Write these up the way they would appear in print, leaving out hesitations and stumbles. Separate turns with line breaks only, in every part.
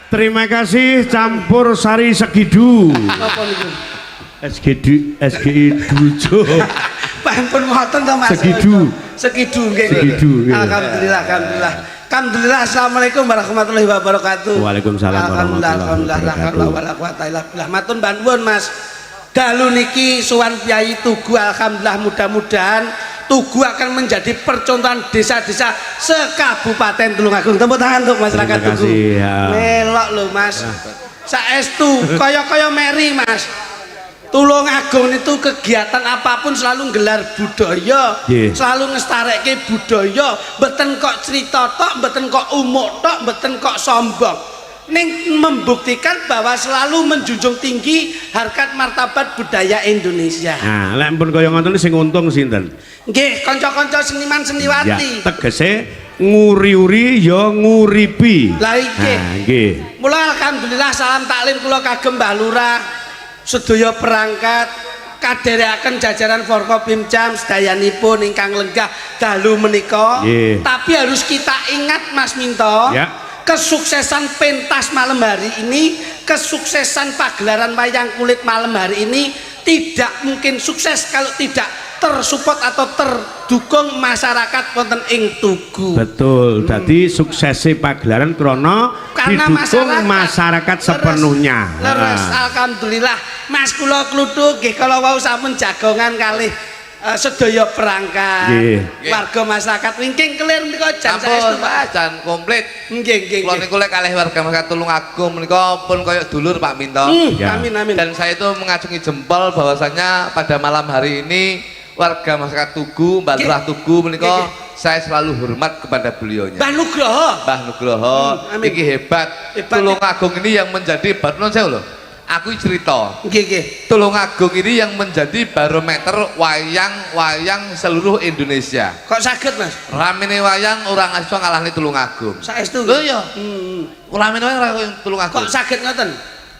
Terima kasih campur sari segidu.
Apa niku?
SGI Dujo.
Pampun ngoten to Mas. Segidu nggih. Alhamdulillah, alhamdulillah. Alhamdulillah. Assalamualaikum warahmatullahi wabarakatuh.
Waalaikumsalam warahmatullahi
wabarakatuh. Matun bantuan Mas. Dalu niki sowan Kyai Tugu, alhamdulillah mudah-mudahan Tugu akan menjadi percontohan desa-desa sekabupaten Tulungagung. Tepuk tangan untuk masyarakat Tugu.
Ya.
Melok lho Mas. Saestu kaya-kaya meri Mas. Tulungagung itu kegiatan apapun selalu gelar budaya, selalu ngestarekke budaya, mboten kok cerita tok, mboten kok umuk tok, mboten kok sombong. Ning membuktikan bahwa selalu menjunjung tinggi harkat martabat budaya Indonesia.
Nah, lek pun kaya ngoten sing untung sinten?
Nggih, kanca-kanca seniman seniwati.
Ya, tegese nguri-uri ya nguripi.
Lah nggih.
Nah, nggih.
Mula alhamdulillah salam taklim kula kagem Mbah Lurah. Sedaya perangkat kadherekaken jajaran Forkopimjam sedayanipun ingkang lenggah dalu menika. Tapi harus kita ingat Mas Minto. Ya. Kesuksesan pentas malam hari ini, kesuksesan pagelaran wayang kulit malam hari ini tidak mungkin sukses kalau tidak tersupport atau terdukung masyarakat wonten ing Tugu.
Betul. Jadi suksesi pagelaran karena didukung masyarakat sepenuhnya.
Leres, alhamdulillah. Mas kula kluthuk nggih kala wau sampun jagongan kalih sedaya perangkat warga masyarakat wingking kelir menika jan saestu
Pak jan komplit.
Nggih.
Kula niku lek kalih warga masyarakat Tulungagung menika pun kaya dulur Pak Minto.
Amin amin.
Dan saya itu mengacungi jempol bahwasanya pada malam hari ini warga masyarakat Tugu, Mbah Lurah Tugu menika saya selalu hormat kepada beliaunya.
Mbah Nugroho.
Mbah Nugroho iki hebat. Tulungagung ini yang menjadi non saya lho. Aku cerita.
Nggih.
Tulungagung ini yang menjadi barometer wayang seluruh Indonesia.
Kok saged Mas?
Ramene wayang orang iso ngalahne Tulungagung.
Saestu.
Lho ya. Ramene wayang ora koyo Tulungagung.
Kok saged ngoten?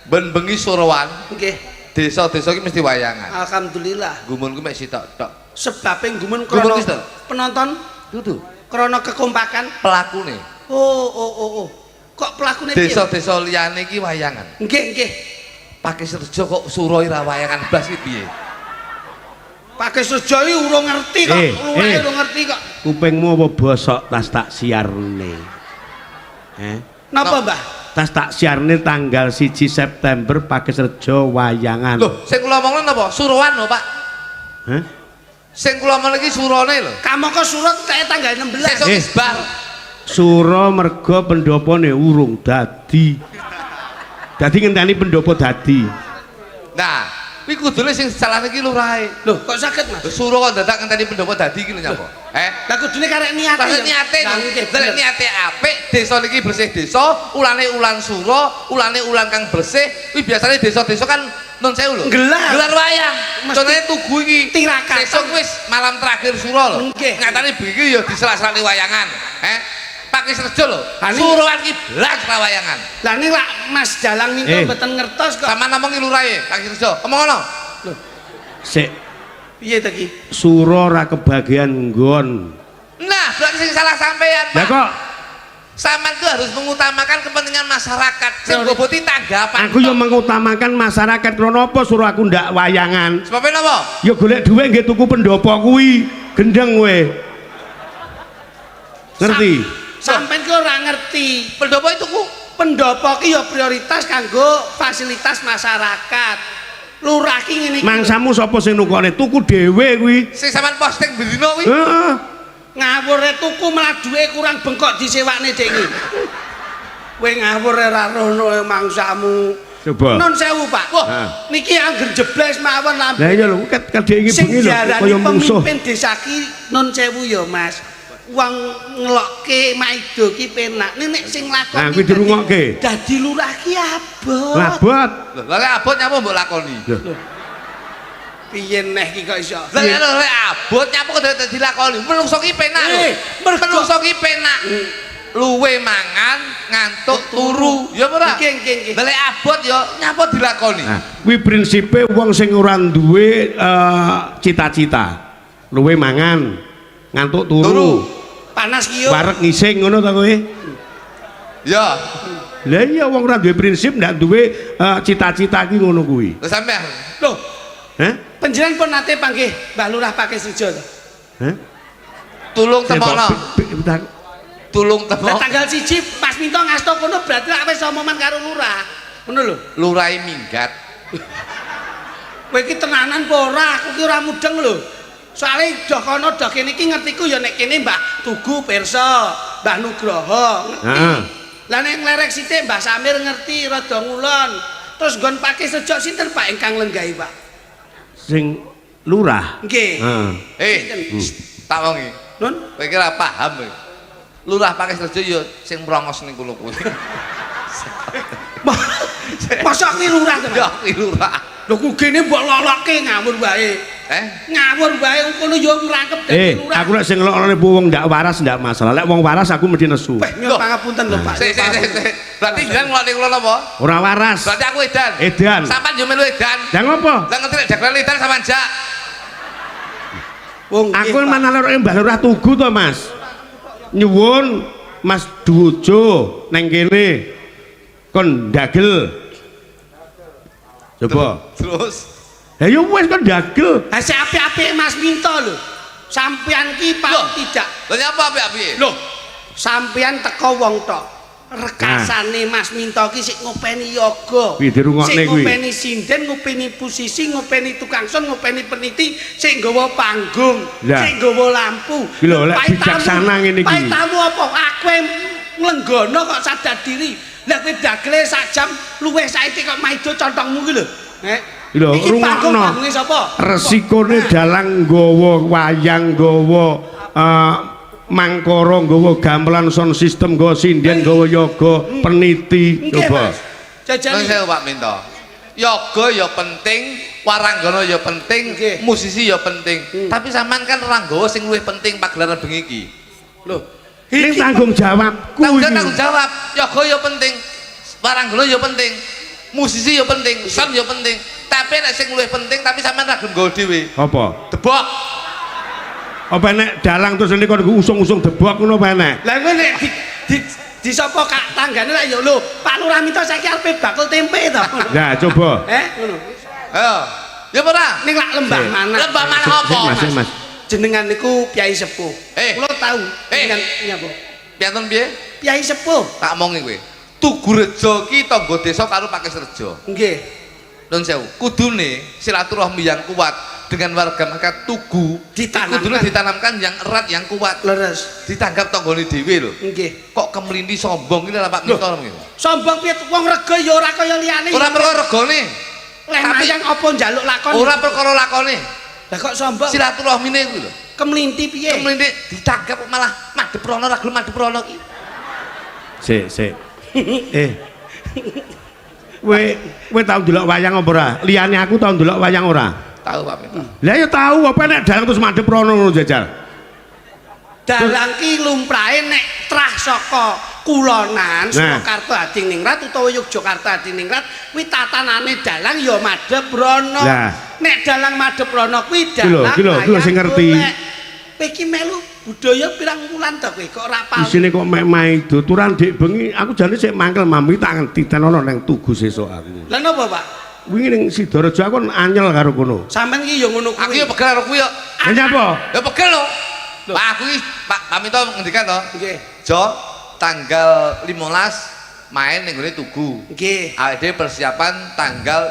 Ben bengi Surawan.
Nggih.
Desa-desa iki mesti wayangan.
Alhamdulillah.
Gumunku mek sitok-tok.
Sebabe gumun krana penonton dudu. Krana kekompakan
pelakune.
Oh. Kok pelakune piye?
Desa-desa liyane iki wayangan.
Nggih.
Pakai Serjo kok Suro ira wayangan blas iki piye?
Pakai Serjo iki urung ngerti kok, urung ngerti kok.
Kupingmu apa bosok tas tak siarne?
Napa, Mbah?
Tas tak siarne tanggal 1 September Pakai Serjo wayangan.
Loh, sing kula omongno napa? Suruhan lho, Pak.
Hah?
Sing kula omong iki surone lho.
Kamangka surut kae tanggal 16.
Sesuk wis bar.
Suro mergo pendopone urung dadi. Dadi ngenteni pendopo dadi.
Nah, kuwi kudune sing salah iki lurahe.
Lho, kok saged Mas?
Suro kok dadak ngenteni pendopo dadi iki lho nyapa?
Lah kudune karek niate.
Karek niate. Nek niate apik, desa niki bersih desa, ulane ulan suro, ulane ulan kang bersih. Kuwi biasane desa-desa kan non sewu lho. Gelar wayang. Contohnya Tugu iki
tirakat.
Sesuk wis malam terakhir suro lho. Nyatane begini ya disela-selani wayangan. Pakai Serjo lho. Suruhan ki blas wayangan.
Lah ning lak Mas Jalang minto mboten ngertos kok.
Sama namongi lurahe, Pakai Serjo. Omong ngono.
Lho.
Sik.
Piye ta ki?
Suro ora kebagian nggon.
Nah, berarti sing salah sampean, Pak.
Lah kok
sampean itu harus mengutamakan kepentingan masyarakat. Sing boboti tanggapan.
Aku yo mengutamakan masyarakat krono apa suruh aku ndak wayangan.
Sebab napa?
Ya golek dhuwit nggih tuku pendopo kuwi. Gendeng kowe. Ngerti?
Sampeyan ki ora ngerti.
Pendopo itu ku
pendopo ki ya prioritas kanggo fasilitas masyarakat. Lurah ki ngene iki.
Mangsamu sapa sing nukone? Tuku dhewe kuwi.
Sing sampean posting bendina kuwi.
Heeh.
Ngawur tuku malah duwe kurang bengkok disewakne dek iki. Kowe ngawur ora rono mangsamu.
Coba.
Non sewu, Pak. Wah, niki angger jebles mawon lampu.
Lah iya lho, kadhe iki bengi lho
kaya musuh. Pemimpin desa ki non sewu ya, Mas. Wong ngelokke maido ki penak. Nek sing lakoni.
Nah, kuwi dirungokke.
Dadi lurah ki abot.
Labot.
Lha lek abot nyapa mbok lakoni?
Piye neh ki kok iso?
Lah lek abot nyapa kok dadi dilakoni? Menungso ki penak lho. Menungso ki penak. Luwe mangan, ngantuk, turu. Ya ora?
Nggih.
Lah lek abot ya nyapa dilakoni?
Nah, kuwi prinsipe wong sing ora duwe cita-cita. Luwe mangan, ngantuk turu.
Panas ki yo.
Wareg ngising ngono ta kowe?
Ya.
Lah iya wong ora duwe prinsip ndak duwe cita-cita ki ngono kuwi.
Lho sampean.
Loh,
Heh?
panjenengan pun nate panggih Mbah Lurah pakai sejo to.
Heh?
Tulung temono. Tulung
Lah
temo.
tanggal 1 pas minta ngasto kono berarti lak wis omongan karo lurah. Ngono lho.
Lurai minggat.
Kowe iki tenanan apa ora? Aku ki ora mudeng lho. Soale doh kono doh kene iki ngertiku ya nek kene Mbah Tugu pirsa, Mbah Nugroho ngerti.
Heeh.
Lah nek nglerek sithik Mbah Samir ngerti rada ngulon. Terus nggon pakai sejok sinten Pak ingkang lenggahi Pak?
Sing lurah.
Nggih.
Heeh.
Tak wongi.
Nun,
Kowe kira paham kowe. Lurah pakai sejo ya sing mrongos ning kono kuwi.
masa ki lurah to?
Ya kuwi lurah.
Lho ku gene mbok lolokke ngawur wae. Ngawur wae kono yo ngrangkep dadi lurah.
Aku nek sing ngelokne wong ndak waras ndak masalah. Lek wong waras aku mesti nesu.
Nyuwun pangapunten lho Pak.
Sik. Berarti jenengan ngelokne kula napa?
Ora waras.
Berarti aku edan.
Edan.
Sampeyan yo melu edan.
Lah ngopo?
Lah ngerti nek dagelan edan sampean jak.
Wong
Aku mana loroke Mbah Lurah Tugu to, Mas. Nyuwun Mas Dujo neng kene kon dagel. Coba.
Terus
Lah yo wis kon dagel.
ha sik apik-apik Mas Minto lho. Sampeyan ki Pak tidak.
lha nyapa apik-apik?
Loh, sampeyan teko wong tok. Rekasane Mas Minto ki sik ngopeni yoga.
Kuwi dirungokne
Sik
kuwi.
ngopeni sinden, ngopeni posisi, ngopeni tukang son, ngopeni peniti, sik nggawa panggung,
Lah.
sik nggawa lampu.
Ki lho, lek
Pai
bijaksana
tamu-
ngene iki.
Pai tamu apa? Aku nglenggono kok sadar diri. Lah kowe dagele sak jam luwih saiki kok maido contongmu ki lho.
Lho,
Iki panggung
rungokno.
panggunge sapa?
Resikone dalang nggawa wayang, nggawa mangkara, nggawa gamelan sound system, nggawa sinden, nggawa yoga, peniti.
Nggih,
Coba.
Mas. Jajal.
Nang sewu Pak Minto. Yoga ya penting, waranggana ya penting,
Nggih.
musisi ya penting. Tapi sampean kan ora nggawa sing luwih penting pagelaran bengi iki.
Lho,
Ini tanggung jawabku
Tanggung jawab. Yoga ya penting, waranggana ya penting, musisi ya penting, sound ya penting. Tapi nek sing luwih penting tapi sampean ra gelem nggawa dhewe.
Apa?
Debok.
Apa nek dalang terus ini kon usung-usung debok ngono apa nek?
lah kowe nek di sapa kak tanggane lek ya lho, Pak Lurah Minto saiki arep bakul tempe to.
Nah, coba.
Ngono.
Ayo. Ya ora?
Ning lak lembah mana?
Lembah mana apa?
Mas.
Jenengan niku Kyai Sepuh. Kula tahu jenengan nyapa?
Piantun piye?
Kyai Sepuh.
Tak omongi kowe. Tugu Rejo ki tangga desa karo Pakis Rejo.
Nggih.
Nun sewu, kudune silaturahmi yang kuat dengan warga masyarakat Tugu kudune ditanamkan yang erat yang kuat.
Leres.
Ditanggap tanggane dhewe lho.
Nggih.
Kok kemlindi sombong ini lah Pak Minto ngene.
Sombong piye wong rega ya ora kaya liyane.
Ora perkara regane.
Leh mayang apa njaluk lakon.
Ora perkara lakone.
Lah kok sombong?
Silaturahmine kuwi lho.
Kemlinti piye?
Kemlindi ditanggap malah madhep rono ra gelem madhep rono ki.
Sik. Kowe tau ndelok wayang apa ora? Liyane aku tau ndelok wayang ora?
Tahu Pak Minto.
Lah ya tahu apa nek dalang terus madhep rono ngono jajal.
Dalang ki lumrahe nek trah saka kulonan Surakarta Hadiningrat utawa Yogyakarta Hadiningrat kuwi tatanane dalang ya madhep rono. Nek dalang madhep rono kuwi dalang.
Ki lho sing ngerti.
Kowe iki melu budaya pirang wulan to kowe kok ora paham.
Isine kok mek maido turan dik bengi aku jane sik mangkel mami tak ngentiten ana nang Tugu sesuk aku.
Lah napa Pak?
Wingi ning Sidorejo aku anyel karo kono.
Sampeyan ki ya ngono kuwi.
Aku ya pegel karo kuwi yo.
Lah nyapa?
Ya pegel lho. Pak aku iki Pak Minto ngendikan to.
Nggih.
Jo tanggal 15 main ning gone Tugu.
Nggih.
Awake dhewe persiapan tanggal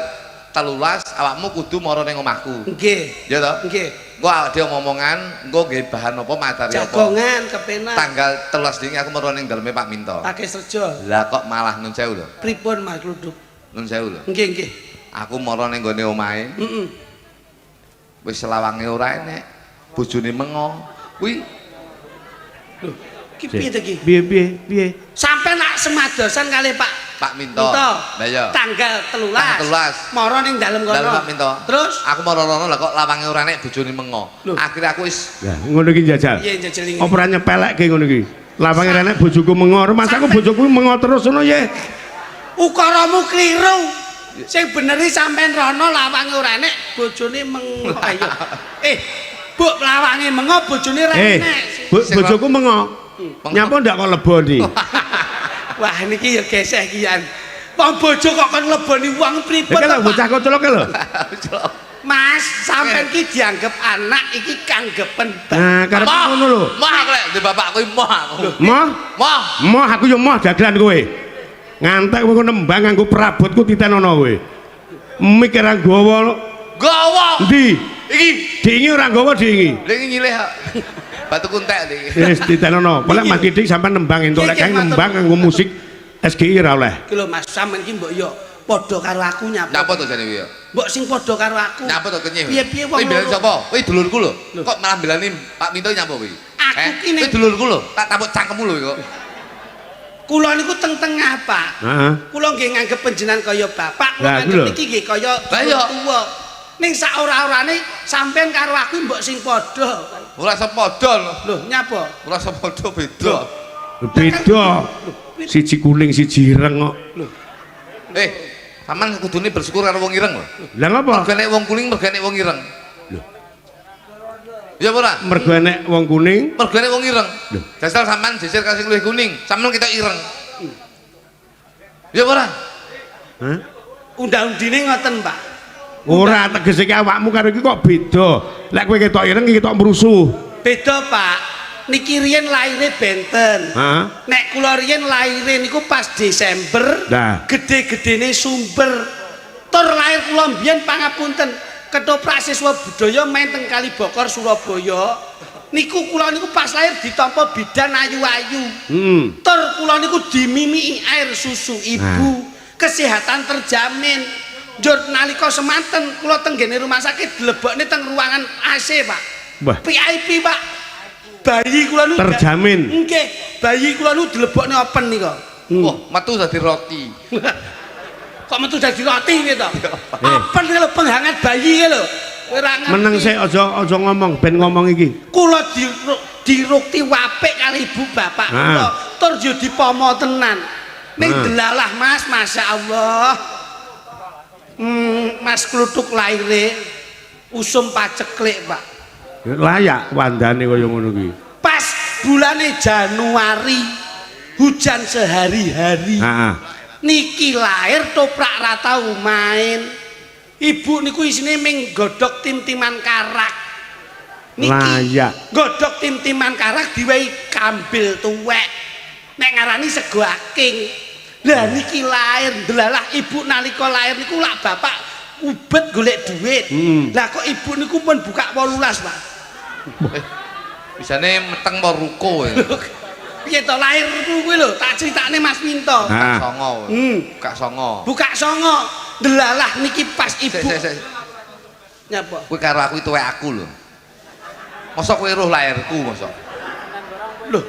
13 awakmu kudu mara ning omahku.
Nggih.
Ya to?
Nggih.
Engko awake dhewe ngomongan, engko nggih bahan apa materi apa.
Jagongan kepenak.
Tanggal 13 dini aku mara ning daleme Pak Minto.
Pakai serjo.
Lah kok malah nun sewu lho.
Pripun Mas Luduk?
Nun sewu lho.
Nggih, nggih.
Aku mara ning gone omahe.
Heeh.
Wis selawange ora enek. Bojone mengo. Kuwi
Lho, ki piye to ki?
Piye?
Sampai nak semadosan kali
Pak Minto. Lah iya.
Tanggal 13.
Tanggal 13.
Moro ning dalem kono.
Dalem Pak Minto.
Terus
aku mara rono lah kok lawange ora enek bojone mengo. Akhirnya aku wis
Ya, ngono iki jajal.
iya jejeling.
Apa ora nyepelekke ngono iki? Lawange rene bojoku mengo, masa aku bojoku mengo terus ngono ya.
Ukaramu kliru. Sing bener iki sampean rono lawange ora enek bojone mengo. Ayo. Bu lawange mengo bojone ra enek.
Bojoku mengo. Nyapa ndak kok leboni?
Wah niki ya geseh kian. Wong bojo kok kon ngleboni wong pripun
Iki lho bocah kocelok lho.
Mas, sampean ki dianggap anak iki kanggepen
Nah, karep ngono lho.
Moh aku lek di bapakku moh aku.
Moh?
Moh.
Moh aku yo moh dagelan kowe. Ngantek kowe nembang nganggo prabotku titenono kowe. Mikir ra gawa.
Gawa.
Endi?
Iki
Diingi ora gawa diingi.
lha iki nyilih kok. Batu kuntek iki.
Wis titenono. Pokoke Mas Didik sampean nembang entuk lek kae nembang nganggo musik SGI ra oleh.
Ki lho Mas, sampean ki mbok yo padha karo aku nyapa.
Nyapa to jane kuwi ya?
Mbok sing padha karo aku.
Nyapa to kenyih?
Piye-piye wong.
Kuwi belani sapa? Kuwi dulurku lho. Kok malah belani Pak Minto nyapa kuwi?
Aku ki ning
kuwi dulurku lho. Tak tapuk cangkemmu lho kok.
Kula niku teng-tengah, Pak.
Heeh.
Kula nggih nganggep panjenengan kaya bapak, kula
Lah,
nganggep
lho.
iki nggih kaya tuwa. Ning sak ora-orane sampean karo aku mbok sing padha.
Ora sepadha lho.
Lho, nyapa?
Ora sepadha beda.
Beda. Siji kuning siji ireng kok.
Sampeyan kudune bersyukur karo wong ireng lho.
Lah ngapa?
Mergo nek wong kuning mergo nek wong ireng.
Lho.
Ya ora?
Mergo enek wong kuning.
Mergo nek wong ireng. Dasar sampean sisir kasih luwih kuning, sampean kita ireng. Ya ora?
Hah?
Undang-undine ngoten, Pak.
Ora tegese ki awakmu karo iki kok beda. Lek kowe ketok ireng iki ketok mrusuh.
Beda, Pak. Niki riyen laire benten.
Heeh.
Nek kula riyen laire niku pas Desember.
Nah.
Gede-gedene sumber. Tur lair kula mbiyen pangapunten. Ketoprak siswa budaya main teng Kalibokor Surabaya. Niku kula niku pas lahir ditampa bidan ayu-ayu. Tur kula niku dimimiki air susu ibu. Kesehatan terjamin. Njur nalika semanten kula tenggene rumah sakit dilebokne teng ruangan AC, Pak.
Wah.
VIP, Pak. Bayi kula niku
Terjamin.
Nggih, bayi kula niku dilebokne open nika.
Wah, metu dadi roti.
Kok metu dadi roti gitu. Open lho penghangat bayi lho. Ora ngerti.
Meneng sik aja ngomong ben ngomong iki.
Kula dirukti apik kali ibu bapak kula. Tur yo dipomo tenan. Ning delalah Mas, masyaallah. Mas kluthuk laire usum paceklik, Pak.
Layak wandane kaya ngono kuwi.
Pas bulane Januari hujan sehari-hari.
Heeh.
Niki lahir toprak ra tau main. Ibu niku isine ming godhog tim-timan karak. Niki
Layak.
godhog tim-timan karak diwehi kambil tuwek. Nek ngarani sego aking. Lah niki lahir delalah ibu nalika lahir niku lak bapak ubet golek duit. Lah kok ibu niku pun buka 18, Pak.
Bisane meteng apa ruko ya.
Piye to lahir kuwi lho, tak critakne Mas Minto.
Buka songo. Buka songo.
Buka songo. Delalah niki pas ibu. Nyapa?
Kowe karo aku tuwek aku lho. Mosok kowe roh lahirku mosok.
Lho.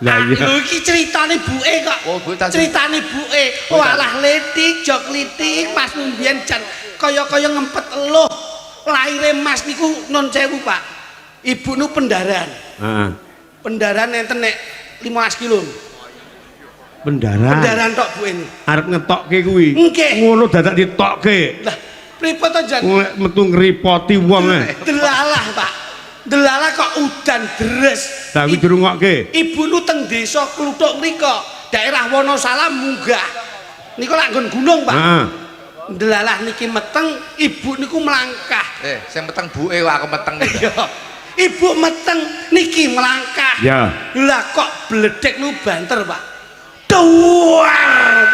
Lah iya.
Lho iki critane buke kok.
Oh, buke ta.
Critane buke. Walah letik, jok litik, Mas mbiyen jan kaya-kaya ngempet eluh. Laire Mas niku non sewu, Pak. Ibu nu pendaran.
Heeh.
Pendaran enten nek 15 kilo.
Pendaran.
Pendaran tok Bu ini.
Arep ngetokke kuwi.
Nggih.
Ngono dadak ditokke.
Lah, pripun to jan?
Metu ngripoti wong ae.
Delalah, Pak. Delalah kok udan deres.
Lah kuwi dirungokke.
Ibu nu teng desa Kluthuk mriko, daerah Wonosalam munggah. Niku lak nggon gunung, Pak.
Heeh.
Delalah niki meteng, ibu niku melangkah.
Sing meteng buke kok aku meteng iki.
Ibu meteng niki melangkah.
Ya.
Lah kok bledek nu banter, Pak. Duar.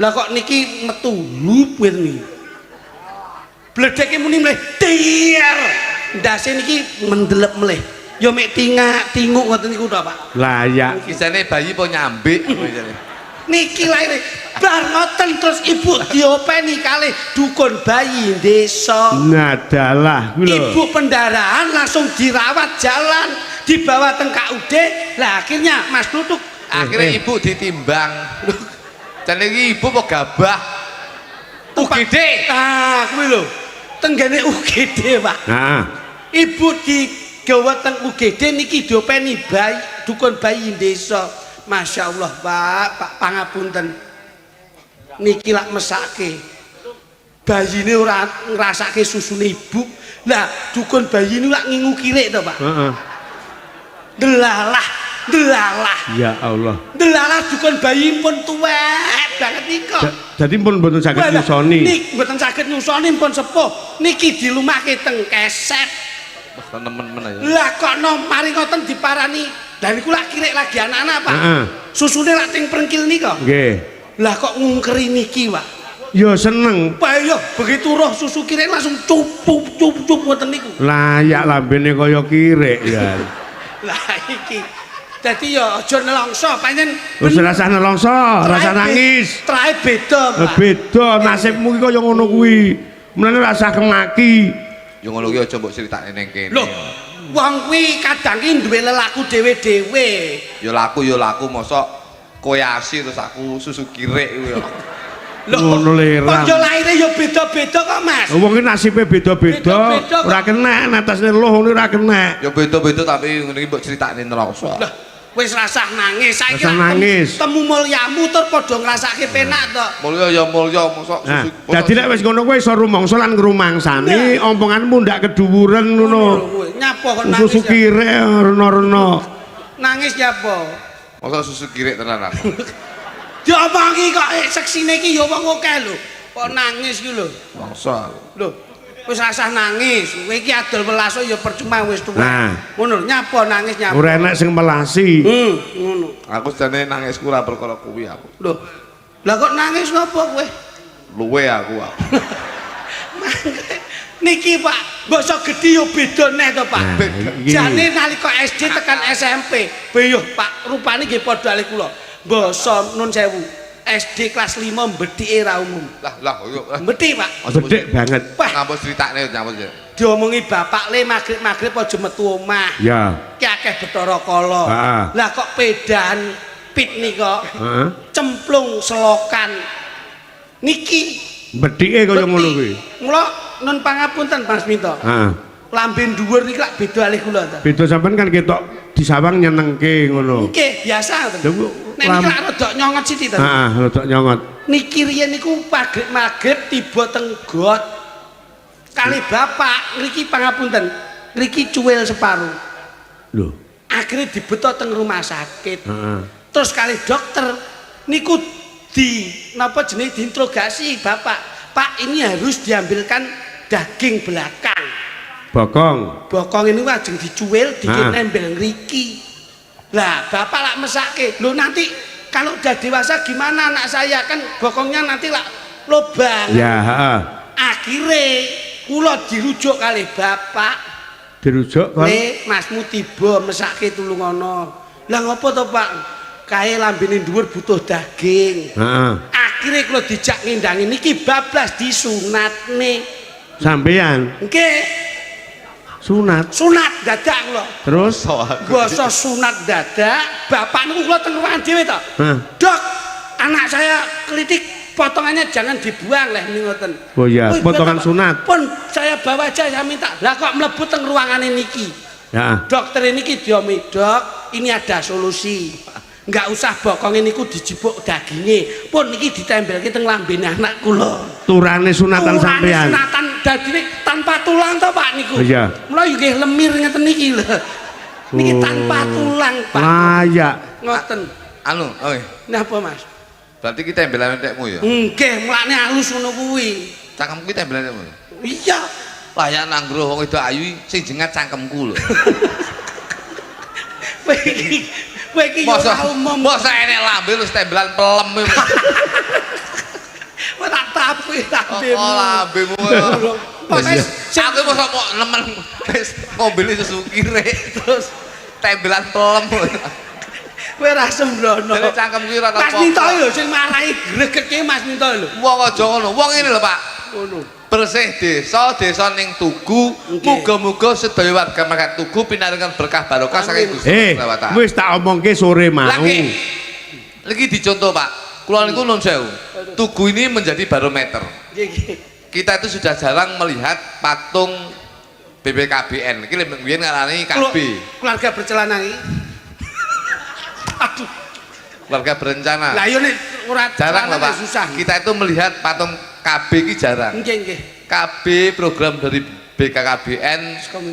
Lah kok niki metu lupit niki. Bledeke muni mleh tiar. Ndase niki mendelep mleh. Ya mek tingak-tinguk ngoten niku to, Pak.
Layak.
Kisane bayi po nyambik.
Niki laire bar ngoten terus ibu diopeni kalih dukun bayi desa.
Nadalah kuwi lho.
Ibu pendarahan langsung dirawat jalan, dibawa teng KUD. Lah akhirnya Mas Kluthuk
Akhirnya ibu ditimbang. Dan iki ibu apa gabah? UGD.
Ah, kuwi lho. Tenggene UGD, Pak.
Heeh.
Ibu digawa teng UGD niki diopeni bayi dukun bayi desa. Masya Allah, Pak pangapunten. Niki lak mesake. Bayine ora ngrasake susune ibu. Lah, dukun bayi ini lak ngingu kirik to, Pak.
Heeh.
Delalah Delalah.
Ya Allah.
Delalah dukun bayi pun tuwek banget nika.
Jadi pun mboten saged nyusoni.
Niki mboten saged nyusoni pun sepuh. Niki dilumahke teng keset.
Temen-temen aja.
Lah kok no mari ngoten diparani. Lah niku lak kirek lagi anak-anak, Pak.
Heeh.
Susune lak teng prengkil nika.
Nggih.
Lah kok ngungkeri niki, Pak.
Ya seneng.
Pak yo begitu roh susu kirek langsung cup ngoten niku.
Layak lambene kaya kirek ya.
Lah iki. Dadi yo aja nelongso, pancen
Wis rasa nelongso, rasa nangis.
Trae beda, Pak.
Beda nasibmu iki kaya ngono kuwi. Mulane rasa kemaki.
Yo ngono ki aja mbok critakne ning kene.
Lho, wong kuwi kadang ki duwe lelaku dhewe-dhewe.
Ya laku mosok kowe asi terus aku susu kirek kuwi.
Lho,
ngono lerang.
Kanca laire ya beda-beda kok, Mas.
Wong iki nasibe beda-beda. Ora kena natasne loh ngene ora kena.
Ya beda-beda tapi ngene iki mbok critakne neraka.
Lah, wis rasah nangis. Saiki
Rasah nangis.
temu mulyamu tur padha ngrasake penak to.
Mulya ya mulya mosok
Nah,
susu.
dadi nek wis ngono kuwi iso rumangsa lan ngrumangsani omponganmu ndak keduwuren ngono.
Nyapa kok nangis.
Susu kirek rena-rena.
Nangis nyapa?
Mosok susu kirek tenan aku.
Diomongi kok seksine iki ya wong akeh lho. Kok nangis ki lho.
Mosok.
Lho, wis rasah nangis. Kowe iki adol welas ya percuma wis tuwa.
Nah.
Ngono, nyapa nangis nyapa.
Ora enak sing melasi.
Ngono.
Aku jane nangisku ora perkara kuwi aku.
Lho. Lah kok nangis ngopo kowe?
Luwe aku.
Niki Pak, basa gedhi yo beda neh to Pak.
Nah, iki.
Jane nalika SD tekan SMP, beyuh Pak, rupane nggih padha kali kula. Basa nun sewu. SD kelas 5 mbedhike ra umum.
Lah yo.
Mbedhi Pak.
Gedhe banget.
Wah,
Ngampus critakne ngampus ya.
diomongi bapak le magrib aja metu omah.
Ya.
Ki akeh Bathara Kala.
Heeh.
Lah kok pedan pit nika.
Heeh.
Cemplung selokan. Niki
Bedhike kaya ngono kuwi.
Mula nun pangapunten Mas Minto.
Heeh.
Lambe dhuwur niki lak beda alih kula ta.
Beda sampean kan ketok di sawang nyenengke ngono.
Nggih, biasa to.
Lha
Nek niki lak rada nyongot sithik to.
Heeh, rada nyongot.
Niki riyen niku magrib tiba teng got. Kali bapak ngriki pangapunten. Ngriki cuwil separuh.
Lho.
Akhirnya dibetot teng rumah sakit.
Heeh.
Terus kali dokter niku napa jenenge diinterogasi bapak. Pak, ini harus diambilkan daging belakang.
Bokong.
Bokong ini ajeng dicuwil, nembel ngriki. Lah, bapak lak mesake. Loh nanti kalau udah dewasa gimana anak saya kan bokongnya nanti lak lobang.
Ya, heeh.
Akhirnya kula dirujuk kali bapak.
Dirujuk kon.
Masmu tiba mesake tulung ana. Lah ngopo to, Pak? Kae lambene dhuwur butuh daging.
Heeh.
Akhire kula dijak ngindangi niki bablas disunatne.
Sampeyan
Nggih,
sunat.
sunat dadak kula.
Terus
Basa sunat dadak, bapak niku kula teng ruangan dhewe to.
Hah.
Dok, anak saya kritik potongannya jangan dibuang leh ngoten.
Oh iya, potongan sunat.
Pun saya bawa aja saya minta. Lah kok mlebu teng ruangane niki.
Ya.
Dokter ini diomi, Dok, ini ada solusi. Enggak usah bokong ini ku dijipuk dagingnya. Pun niki ditembelke teng lambene anak kula.
Turane sunatan
Turane
sampeyan.
sunatan dadine tanpa tulang to, Pak niku.
Oh iya.
Mula yo nggih lemir ngeten niki lho. Niki tanpa tulang, Pak.
Layak.
Ngoten.
Anu, oi.
Napa, Mas?
Berarti kita tembelan entekmu ya?
Nggih, mulane halus ngono kuwi.
Cangkemku ki tembelan entekmu.
Iya.
Layak nanggro wong itu ayu sing jengat cangkemku lho.
Kowe iki yo ora umum.
Mosok enek lambe terus tembelan pelem.
Wah tak tapi lambemu.
Oh, lambemu.
Wis
Aku mosok mau nemen wis mobil susu kirek terus tembelan pelem.
kowe ra sembrono.
Dene cangkemku ora
Mas Minto lho sing marahi gregeke Mas Minto lho.
Wong aja ngono. Wong ngene lho, Pak.
Ngono.
Bersih desa ning Tugu. Muga-muga sedaya warga masyarakat Tugu pinaringan berkah barokah saking Gusti Allah Taala.
Wis tak omongke sore mau.
Lagi dicontoh, Pak. Kula niku nuwun sewu. Tugu ini menjadi barometer. Kita itu sudah jarang melihat patung BBKBN. Iki mbiyen ngarani KB.
Keluarga bercelana iki. Aduh.
Keluarga berencana.
Lah yo nek ora
Jarang loh, Pak.
susah.
Kita itu melihat patung KB ini jarang.
Nggih, nggih.
KB program dari BKKBN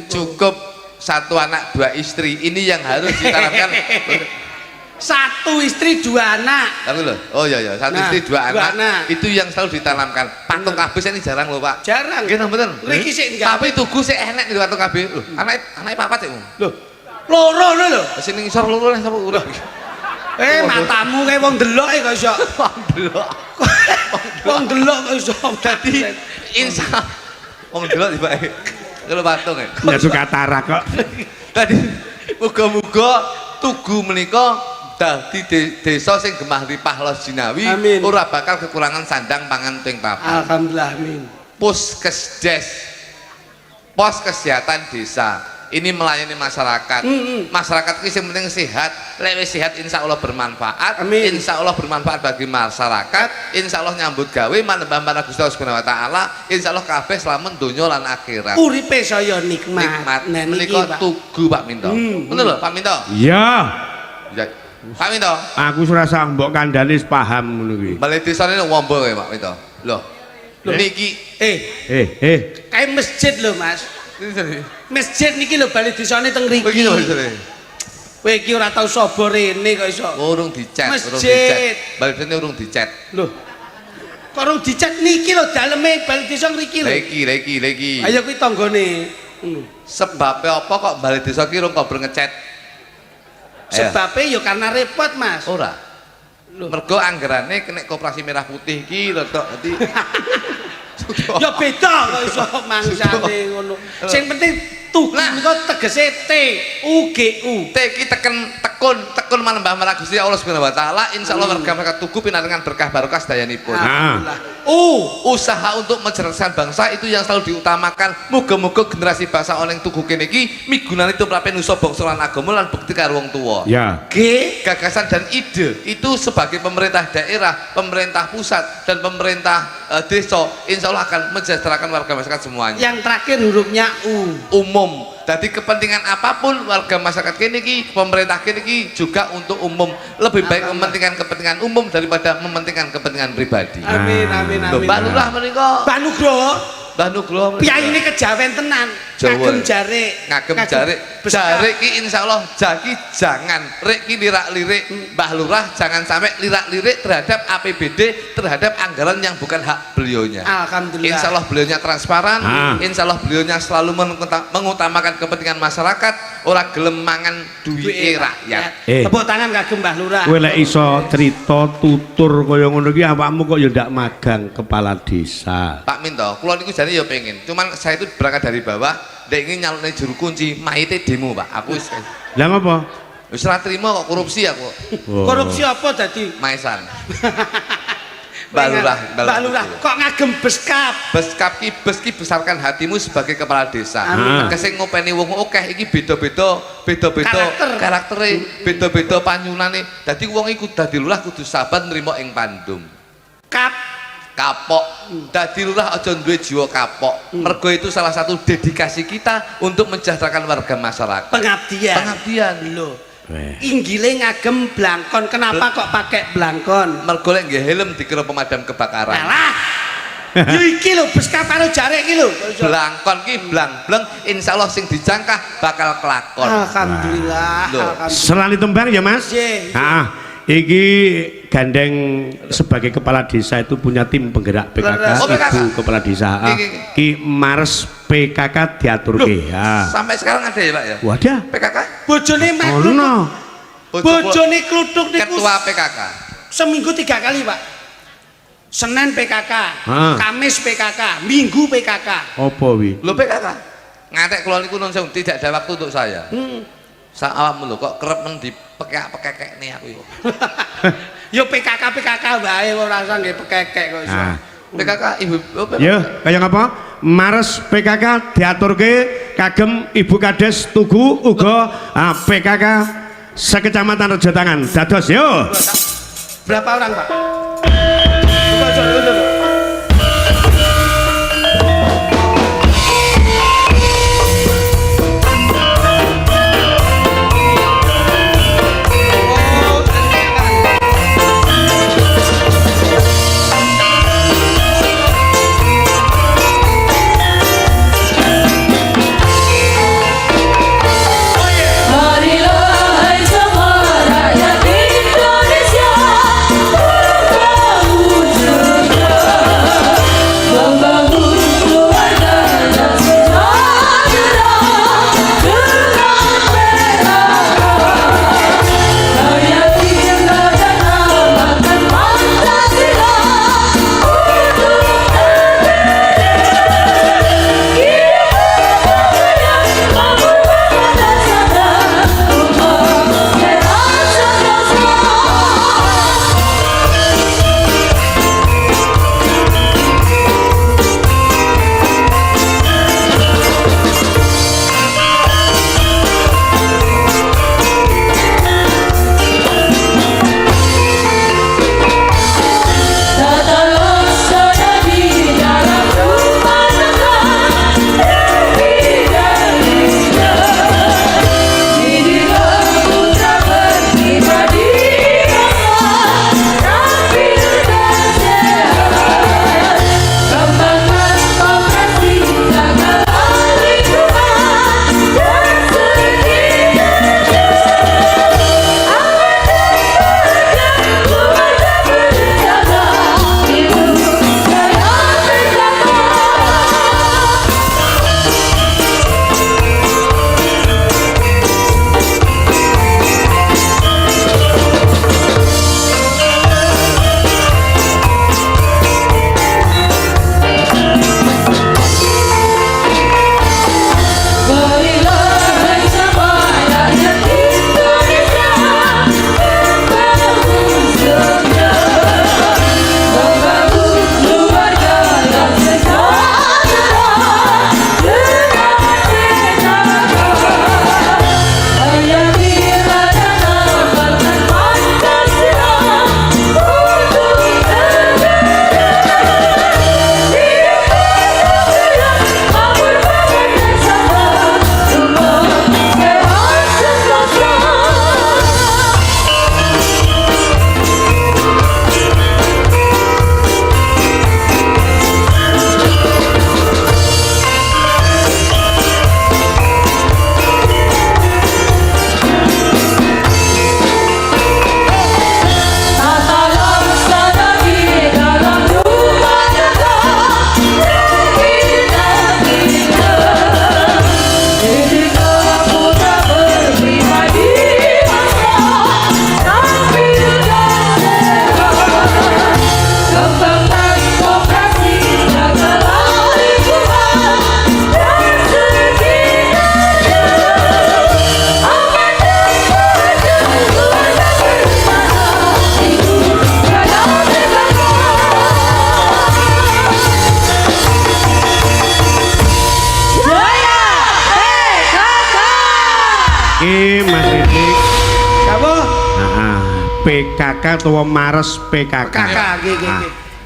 cukup 1 anak 2 istri, ini yang harus ditanamkan.
1 istri 2 anak.
Tapi loh, oh iya ya, 1 istri 2 anak, itu yang selalu ditanamkan. Patung kabeh ini jarang loh Pak.
Jarang.
Gitu bener.
Riki sik enggak.
Tapi tugu sik enek di patung kabeh. Loh, anake papat sik.
Loh, loro lho.
Sing ning isor loro sapa urip.
Matamu kayak wong delok kok iso.
Wong delok.
Wong delok kok iso.
Dadi insya wong delok tiba kalau patung ya.
Ya suka tara kok.
Tadi muga-muga tugu menika dadi desa sing gemah ripah los jinawi, ora bakal kekurangan sandang pangan ting papan.
Alhamdulillah amin.
Puskesdes, pos kesehatan desa ini melayani masyarakat. Masyarakat ini yang penting sehat, lewat sehat insya Allah bermanfaat.
Amin.
Insya Allah bermanfaat bagi masyarakat. Insya Allah nyambut gawe manembah marang Gusti Allah Subhanahu wa taala. Insya Allah kabeh selamat donya lan akhirat.
Uripe saya nikmat.
Nikmat.
Nah,
Menika tugu Pak Minto. Bener lho Pak Minto?
Iya.
Ya. Pak Minto.
Aku surasa mbok kandhane paham ngono kuwi.
Balai desane wombo ya Pak Minto. Loh. Niki
kayak masjid lho Mas. Masjid niki lho bali desane teng mriki.
Begini maksudnya.
Kowe iki ora tau sapa rene kok iso.
Urung dicet,
Masjid.
Bali desane urung dicet.
Lho. Kok urung dicet niki lho daleme bali desa mriki lho.
Lagi.
Ayo kuwi tanggane.
Sebabnya apa kok bali desa ki urung kober ngecet?
Sebabnya ya karena repot Mas.
Ora. Mergo anggarane kena Koperasi Merah Putih ki rada dadi
ya beda kok iso mangsane ngono. Sing penting tugu niku tegese T U G U.
T iki tekun manembah marang Gusti Allah Subhanahu wa taala. Insyaallah warga masyarakat tugu pinaringan berkah barokah sedayanipun. Usaha untuk mencerdaskan bangsa itu yang selalu diutamakan. Muga-muga generasi bangsa oleh tugu kene iki migunani tumrape nusa bangsa lan agama lan bekti karo wong tuwa.
Ya.
G
Gagasan dan ide itu sebagai pemerintah daerah, pemerintah pusat dan pemerintah desa insyaallah akan mensejahterakan warga masyarakat semuanya.
Yang terakhir hurufnya U.
Umum. Jadi kepentingan apapun warga masyarakat kini ki, pemerintah kini ki juga untuk umum. Lebih baik mementingkan kepentingan umum daripada mementingkan kepentingan pribadi.
Amin.
Mbak Lurah menika.
Mbak Nugroho.
Mbah Nugroho
Piyai ini kejawen tenan. Ngagem jare ki insyaallah jaki jangan rek ki lirak-lirik Mbah Lurah jangan sampai lirak-lirik terhadap APBD terhadap anggaran yang bukan hak beliaunya. Alhamdulillah.
Insyaallah beliaunya transparan, insyaallah beliaunya selalu mengutamakan kepentingan masyarakat, ora gelem mangan duwike rakyat.
Tepuk tangan kagem Mbah Lurah.
Kowe lek iso cerita tutur kaya ngono ki awakmu kok ya ndak magang kepala desa.
Pak Minto, kula niku jane ya pengen. Cuman saya itu berangkat dari bawah, ndek ingin nyalone juru kunci, maite demo, Pak. Aku wis.
Lah ngopo?
Wis ora trimo kok korupsi aku.
Korupsi apa dadi?
Maesan. Mbak Lurah,
kok ngagem beskap?
Beskap ki bes ki besarkan hatimu sebagai kepala desa. Kesing ngopeni wong akeh iki beda-beda karaktere, beda-beda panyunane. Dadi wong iku dadi lurah kudu sabar nrimo ing pandum. Kapok. Dadi lurah aja duwe jiwa kapok. Mergo itu salah satu dedikasi kita untuk mensejahterakan warga masyarakat. Pengabdian. Lho.
Inggile ngagem blangkon. Kenapa kok pakai blangkon?
Mergo lek nggih helm dikira pemadam kebakaran.
Alah. Yo iki lho beskap karo jarek iki lho.
Blangkon ki blang-bleng insyaallah sing dijangkah bakal kelakon.
Alhamdulillah.
Selani tembang ya Mas? Iki gandeng sebagai kepala desa itu punya tim penggerak PKK, ibu kepala desa. Ki Mars PKK diaturke.
Sampai sekarang ada ya Pak ya?
Wadah.
PKK?
Bojone mek. Bojone kluthuk niku
ketua PKK.
Seminggu 3 kali Pak. Senin PKK, Kamis PKK, Minggu PKK.
Apa wi?
Lho PKK. Ngatek kula niku nun sewu tidak ada waktu untuk saya. Awakmu lho kok kerep men dipekek-pekek nih aku yo.
Yo PKK wae ora usah nggih pekek kok iso.
PKK Ibu
ya kaya ngapa? Mars PKK diaturke kagem Ibu Kades Tugu uga PKK sekecamatan Rejotangan. Dados yo.
Berapa orang, Pak?
Iki Mas Dik.
Siapa?
PKK atau Mares PKK.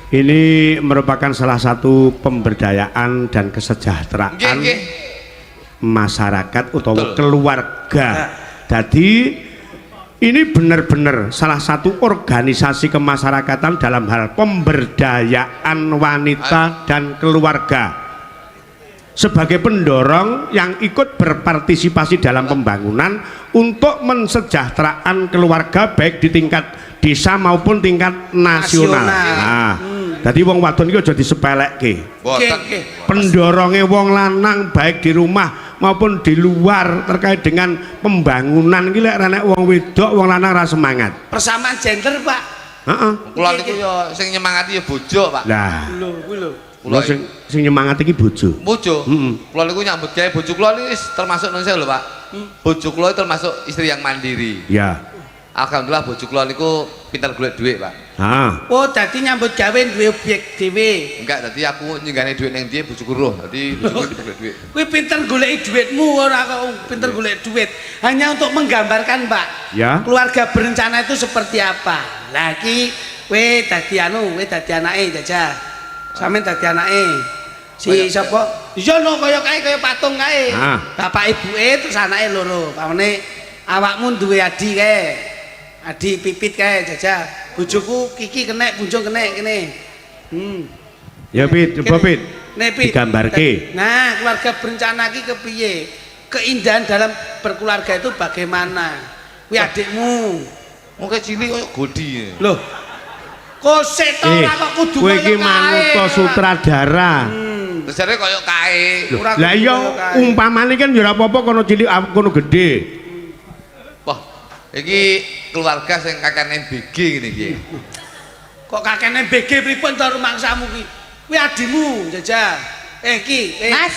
Ini merupakan salah satu pemberdayaan dan kesejahteraan masyarakat atau keluarga. Jadi ini benar-benar salah satu organisasi kemasyarakatan dalam hal pemberdayaan wanita dan keluarga sebagai pendorong yang ikut berpartisipasi dalam pembangunan untuk mensejahteraan keluarga baik di tingkat desa maupun tingkat nasional. Jadi wong wadon iki aja disepelekke. Pendorongnya wong lanang baik di rumah maupun di luar terkait dengan pembangunan iki lek nek wong wedok wong lanang ra semangat.
Persamaan gender, Pak.
Heeh.
Kula niku yo sing nyemangati yo bojo, Pak.
Lah,
Kuwi lho.
kula sing nyemangati iki bojo.
Bojo. Kula niku nyambut gawe bojo kula niku termasuk nun saya lho, Pak. Bojo kula termasuk istri yang mandiri.
Ya.
Alhamdulillah bojo kula niku pinter golek duit, Pak.
Oh, dadi nyambut gawe duwe objek dhewe.
Enggak, dadi aku nyenggane duit ning dia bojoku roh. Dadi bojoku pinter golek duit.
Kuwi pinter goleki duitmu ora kok pinter golek duit. Hanya untuk menggambarkan, Pak.
Ya.
Keluarga berencana itu seperti apa. Lah iki kowe dadi kowe dadi anake Jajah. Sampeyan dadi anake. Si sapa? Iya no kaya patung kae. Bapak ibuke terus anake loro. Pamane awakmu duwe adi kae. Adi Pipit kae Jajah. Bojoku Kiki kenek, Bunjung kenek kene.
Ya Pit, coba Pit. Digambarke.
Nah, keluarga berencana iki kepiye? Keindahan dalam berkeluarga itu bagaimana? Kuwi adikmu.
Mungkin cilik koyo godi.
Loh. Kok seto ora kok kudu
kowe iki manut sutradara.
Terus jare koyo kae.
Lah iya umpamane kan ya ora apa-apa kono cilik kono gedhe.
Wah, iki keluarga sing kakene BG ngene iki.
Kok kakene BG pripun to rumangsamu ki? Kuwi adimu, Jajah. Iki,
Mas.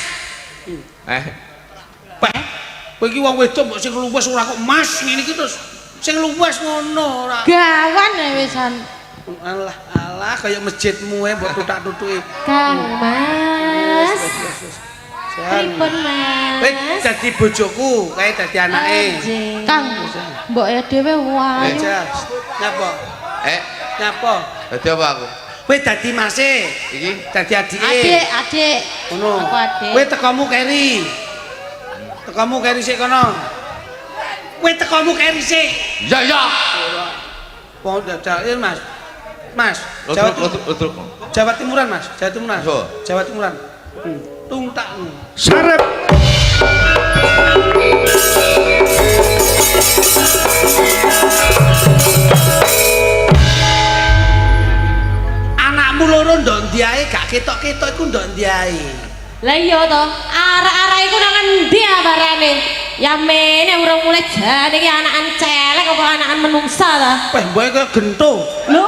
Pak. Kowe iki wong wedok mbok sing luwes ora kok Mas ngene iki terus sing luwes ngono ora.
Gawan wisan.
Alah kaya masjidmu mbok tutak-tutuki.
Kang Mas. Pripun Mas?
Kowe dadi bojoku, kae dadi anake.
Kang, mbok ya dhewe wae.
Nyapa? Nyapa?
Dadi apa aku?
Kowe dadi mase.
Iki
dadi adike.
Adik.
Ngono.
Aku adik.
Kowe tekomu keri. Tekomu keri sik kono. Kowe tekomu keri sik.
Ya ya.
Wong dadak Mas. Mas, Jawa Timuran Mas, Jawa Timuran. Jawa Timuran. Tungtak.
Sarep.
Anakmu loro ndok ndi ae gak ketok-ketok iku ndok ndi ae.
Lah iya to, arek-arek iku nang endi abarane? Ya mene urung mulai jan iki anakan celek apa anakan menungsa ta?
Weh, mbok kaya gento.
Lho.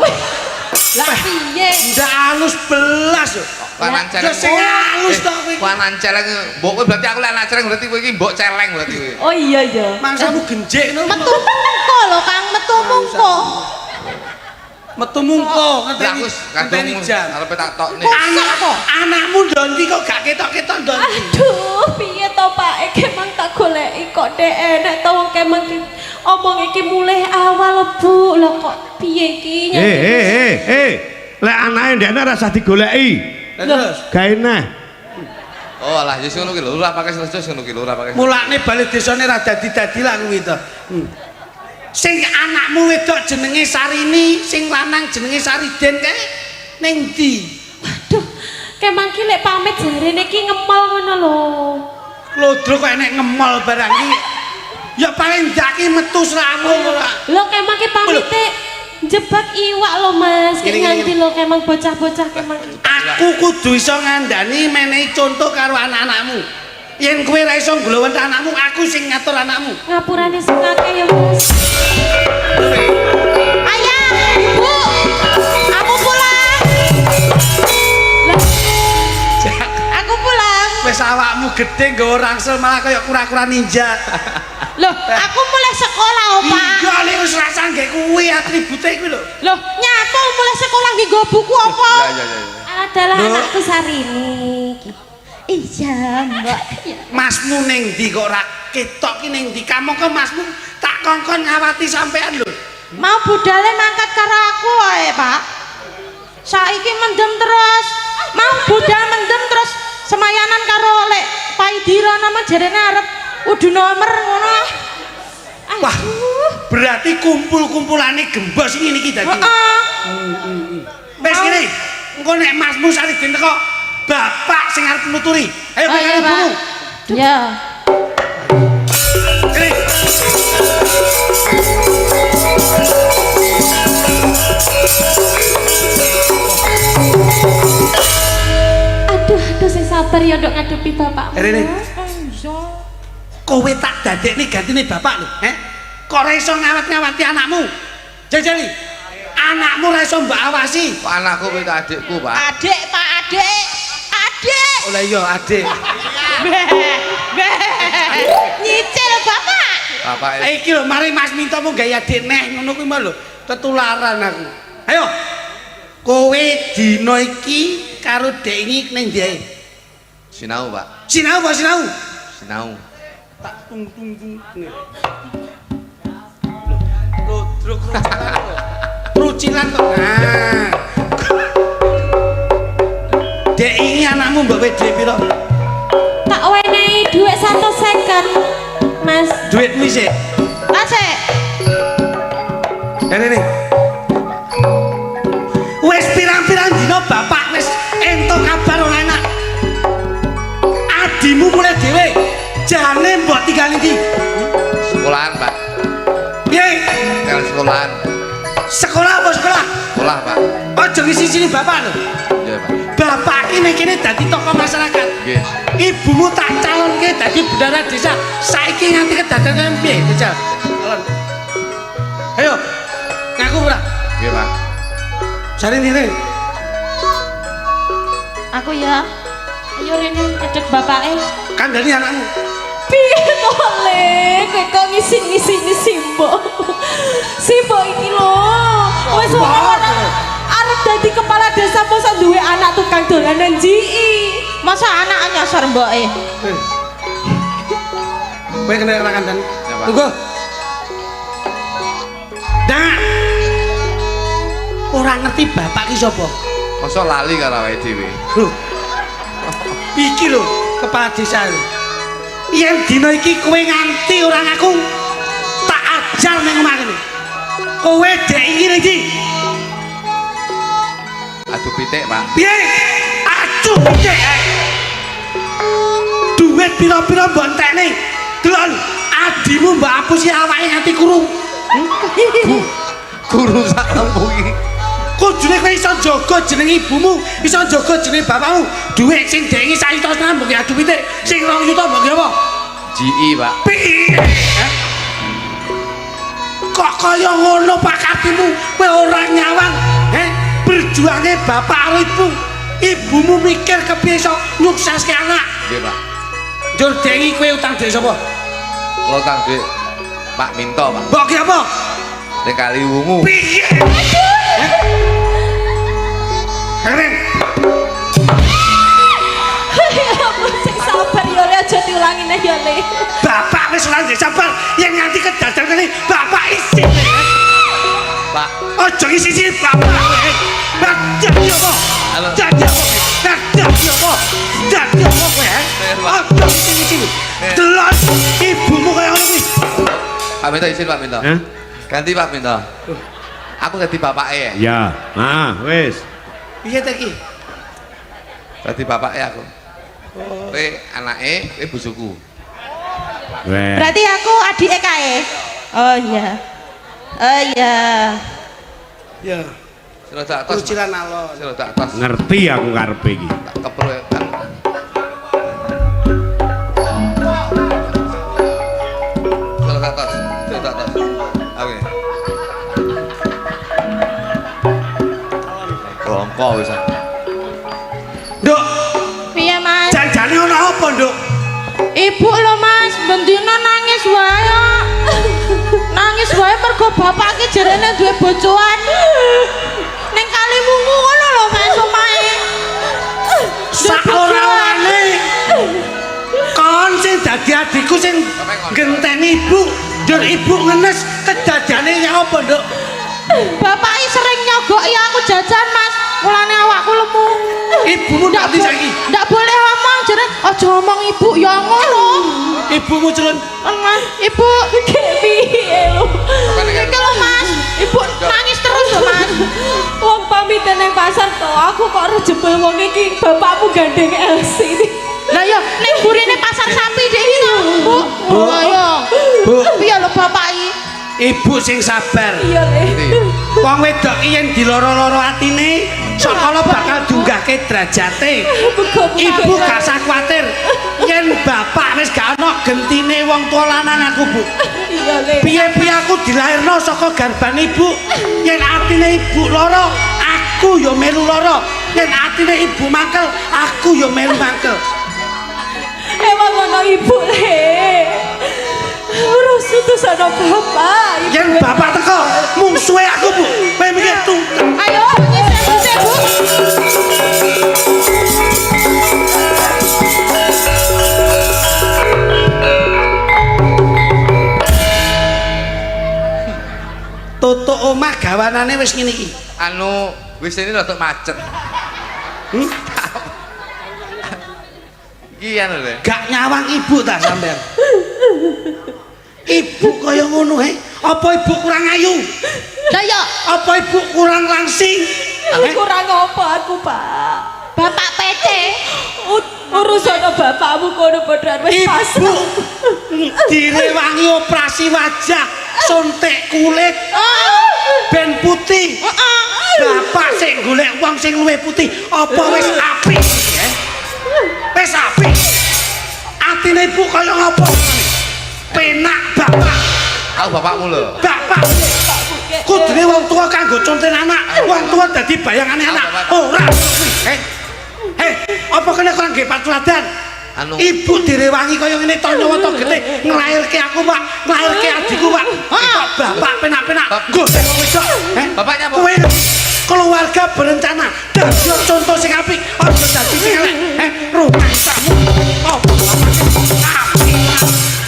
Lah piye?
Ndak halus belas yo.
Kanan celeng.
Sing halus to kowe.
Kanan celeng. Mbok kowe berarti aku lek anak celeng berarti kowe iki mbok celeng berarti kowe.
Oh iya iya.
Mangsamu genjek ngono.
Metu mungko lho Kang, metu mungko.
Metu mungko
Aku
ngenteni jam.
arepe tak tokne.
Anakmu ndok ndi kok gak ketok-ketok ndok ndi?
Aduh, piye to Pak? Kemang tak goleki kok dek enek to wong kemang omong iki mulih awal Bu. Lah kok piye iki?
Lek anake ndekne ora usah digoleki.
Terus
Gawe neh.
Oh alah wis ngono ki lho, ora pakai selesai ngono ki lho, ora pakai.
mulane bali desane ra dadi-dadi lah kuwi to. Sing anakmu wedok jenenge Sarini, sing lanang jenenge Sariden kae ning ndi?
Waduh, kemang ki lek pamit jarene ki ngemol ngono lho.
Klodro kok enek ngemol barang iki. Ya paling ndaki metu sramu ora.
Lho kemang ki pamite jebak iwak lho Mas. Ki nganti lho kemang bocah-bocah kemang.
Aku kudu iso ngandani menehi contoh karo anak-anakmu. Yen kowe ra iso ngglowet anakmu, aku sing ngatur anakmu.
Ngapurane sing akeh ya Mas. Ayah, Bu. Aku pulang. Aku pulang.
Wis awakmu gedhe nggawa rangsel malah kaya kura-kura ninja.
Loh, aku mulai sekolah, Opa.
Iya, lek wis rasa nggih kuwi atribute kuwi lho.
Loh, nyapa mulai sekolah nggih nggo buku apa?
Ya.
Adalah anakku Sarini. Iya, Mbak.
Masmu ning ndi kok ora ketok ki ning ndi? Kamu ke masmu tak kongkon ngawati sampean lho.
Mau budale mangkat karo aku wae, Pak. Saiki mendem terus. Mau budal mendem terus semayanan karo lek Paidira nama jarene arep udu nomor ngono.
Wah, berarti kumpul-kumpulane gembos ini iki dadi.
Heeh.
Wes ngene, engko nek masmu sareng teko bapak sing arep nuturi. Ayo karo ibumu.
Ya.
Kene.
Aduh, sing sabar ya ndok ngadepi bapakmu.
Rene. Kowe tak dadekne gantine bapak lho, Kok ora iso ngawat-ngawati anakmu? Jajali. Anakmu ora iso mbak awasi.
Kok anakku itu adikku, Pak.
Adik, Pak, adik. Adik.
Oh lah iya, adik.
Nyicil bapak.
Bapak
Iki lho, mari Mas Mintomu gawe adik neh ngono kuwi mah lho. Tetularan aku. Ayo. Kowe dina iki karo dek iki ning ndi ae?
sinau, Pak.
Sinau apa sinau?
Sinau.
Tak tung. Lho, kerucilan kok. Nah. Dek ini anakmu mbak duit piro?
Tak wenehi dhuwit 150, Mas.
Duitmu sik.
Asik.
Ini. Wes pirang-pirang dina bapak wis entuk kabar ora enak. Adimu mulai dhewe. Jane mbok tinggal iki.
Sekolahan, Pak.
Piye?
Tinggal sekolahan.
Sekolah apa sekolah?
Sekolah, Pak.
Aja ngisi-sini bapak lho.
Iya, Pak.
Bapak iki ning kene dadi tokoh masyarakat.
Nggih.
Ibumu tak calonke dadi bendahara desa. Saiki nganti kedatangan piye, Desa? Calon. Ayo. Ngaku ora?
Nggih, Pak.
Sari ndine.
Aku ya. Ayo rene cedek bapake.
Kandhani anakmu.
Piye to le, kowe kok ngisi-ngisini Simbo. Simbo iki lho. Wis ora arep dadi kepala desa mosok duwe anak tukang dolanan jii. Masa anak nyasar mboke?
Kowe kena ora kandhani.
Ya, Pak.
Tunggu. Dak. Ora ngerti bapak ki sapa?
Masa lali karo awake dhewe.
Lho. Iki lho kepala desa lho. Yen dina iki kowe nganti ora ngaku tak ajar ning omah kene. Kowe dek iki ning ndi?
Adu pitik, Pak.
Piye? Acuh pitik. Duit pira-pira mbok entekne. Delon adimu mbak apusi awake nganti kurung.
Guru sak lembu iki.
Kudune kowe iso jaga jeneng ibumu, iso jaga jeneng bapakmu. Duit sing dek iki 1 juta setengah mbok adu pitik, sing 2 juta mbok apa?
GI, Pak.
Piye? Kok kaya ngono pakatimu? Kowe ora nyawang, berjuangnya bapak karo ibu. Ibumu mikir kepiye iso nyukseske anak.
Nggih, Pak.
Njur dengi kowe utang dhek sapa?
Kula tang Dik Pak Minto, Pak.
Mbok ki apa?
Ning Kali Wungu.
Piye? Keren.
Ampun sing sabar ya le aja diulangi neh ya le.
Bapak wis ora ndek sabar yen nganti kedadan kene bapak isi.
Pak.
Aja isi bapak kowe. Jadi apa?
Halo.
Jadi apa? Jadi apa? Jadi apa kowe? Aja isi. Delon ibumu kaya ngono kuwi.
Pak Minto izin, Pak Minto.
Hah?
Ganti Pak Minto. Aku dadi bapake ya.
Ya. Wis.
Piye ta iki?
Dadi bapake aku. Kowe anake, kowe bojoku.
Wes.
Berarti aku adike kae. Oh iya. Oh iya.
Ya,
Sira tak atas.
kucilan alon.
Sira tak atas.
Ngerti aku karepe iki.
Tak keproyekan. Sira tak atas. Sira tak atas. Oke. Rongko wis.
Nduk,
Piye, Mas?
janjane ono apa, Nduk?
Ibu lho, Mas, bendina nangis wae. Kok. Nangis wae mergo bapak ki jarene duwe bojoan. Ning Kali Wungu ngono lho, Mas, omahe.
Sak ora wane dadiku sing genteni ibu. Njur ibu ngenes kedadiane ya apa, Nduk?
Bapak sering nyogoki aku jajan, Mas. Mulane awakku lemu.
Ibumu ndak di saiki.
Ndak boleh ngomong, jare aja ngomong ibu ya ngono.
Ibumu culun.
Mas, ibu piye lho? Iki lho, Mas. Ibu nangis terus lho, Mas. Wong pamit nang pasar to, aku kok ora jebul wong iki bapakmu gandeng Elsi. Lah ya, ning burine pasar sapi dek iki to, Bu.
Bu.
Ayo.
Bu.
Piye lho bapak iki?
Ibu sing sabar.
Iya, Le.
Wong wedok iki yen diloro-loro atine, sakala bakal dunggahke derajate. Ibu gak usah kuwatir. Yen bapak wis gak ana gentine wong tua lanang aku, Bu.
Iya, Le.
Piye-piye aku dilairno saka garban ibu. Yen atine ibu lara, aku ya melu lara. Yen atine ibu mangkel, aku ya melu mangkel.
Emang ngono ibu, Le. Urus utusan bapak.
Yen bapak teko, mungsuhe aku, Bu. Kowe mikir tungkeng.
Ayo, nyisih, Bu.
Tutuk omah gawanane wis ngene iki.
Anu wis ini rada macet. Iki anu lho.
Gak nyawang ibu ta sampean. Ibu kaya ngono apa ibu kurang ayu?
Lah ya,
Apa ibu kurang langsing?
kurang apa aku, Pak? Bapak PT. Urusan bapakmu kono padha wis
Ibu
pasrah.
direwangi operasi wajah, suntik kulit, ben putih. Bapak sing golek wong sing luwih putih, apa wis apik? Wis apik. Atine ibu kaya ngapa? Penak bapak.
Aku bapakmu lho.
Bapak kudune wong tua kanggo conten anak, wong tua dadi bayangane anak. Ora. Apa kena kurang nggih patuladan?
Anu.
Ibu direwangi kaya ngene to nyawa to gede nglairke aku, Pak. Nglairke adikku, Pak. Kok bapak penak-penak golek wong wedok.
Bapaknya apa?
Kowe keluarga berencana dadi contoh sing apik, aja dadi sing elek. Rumah tamu. Apa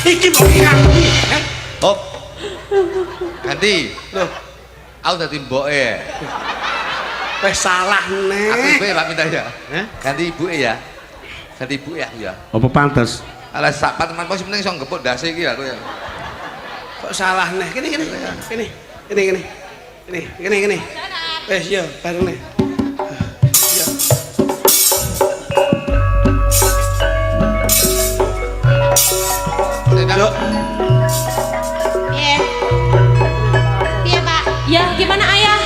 iki kok ngakui?
Hop. Ganti. Loh. Aku dadi mboke.
Wes salah
Aku
neh.
ibu Pak minta ya. Ganti ibuke ya. Ganti ibu ya aku ya.
Apa pantes?
Alah sak teman kok penting iso ngepuk dase iki aku ya.
Kok salah neh? Kene. Wes yo bareng neh. Yo. Yuk.
Piye? Piye, Pak? Ya, gimana Ayah?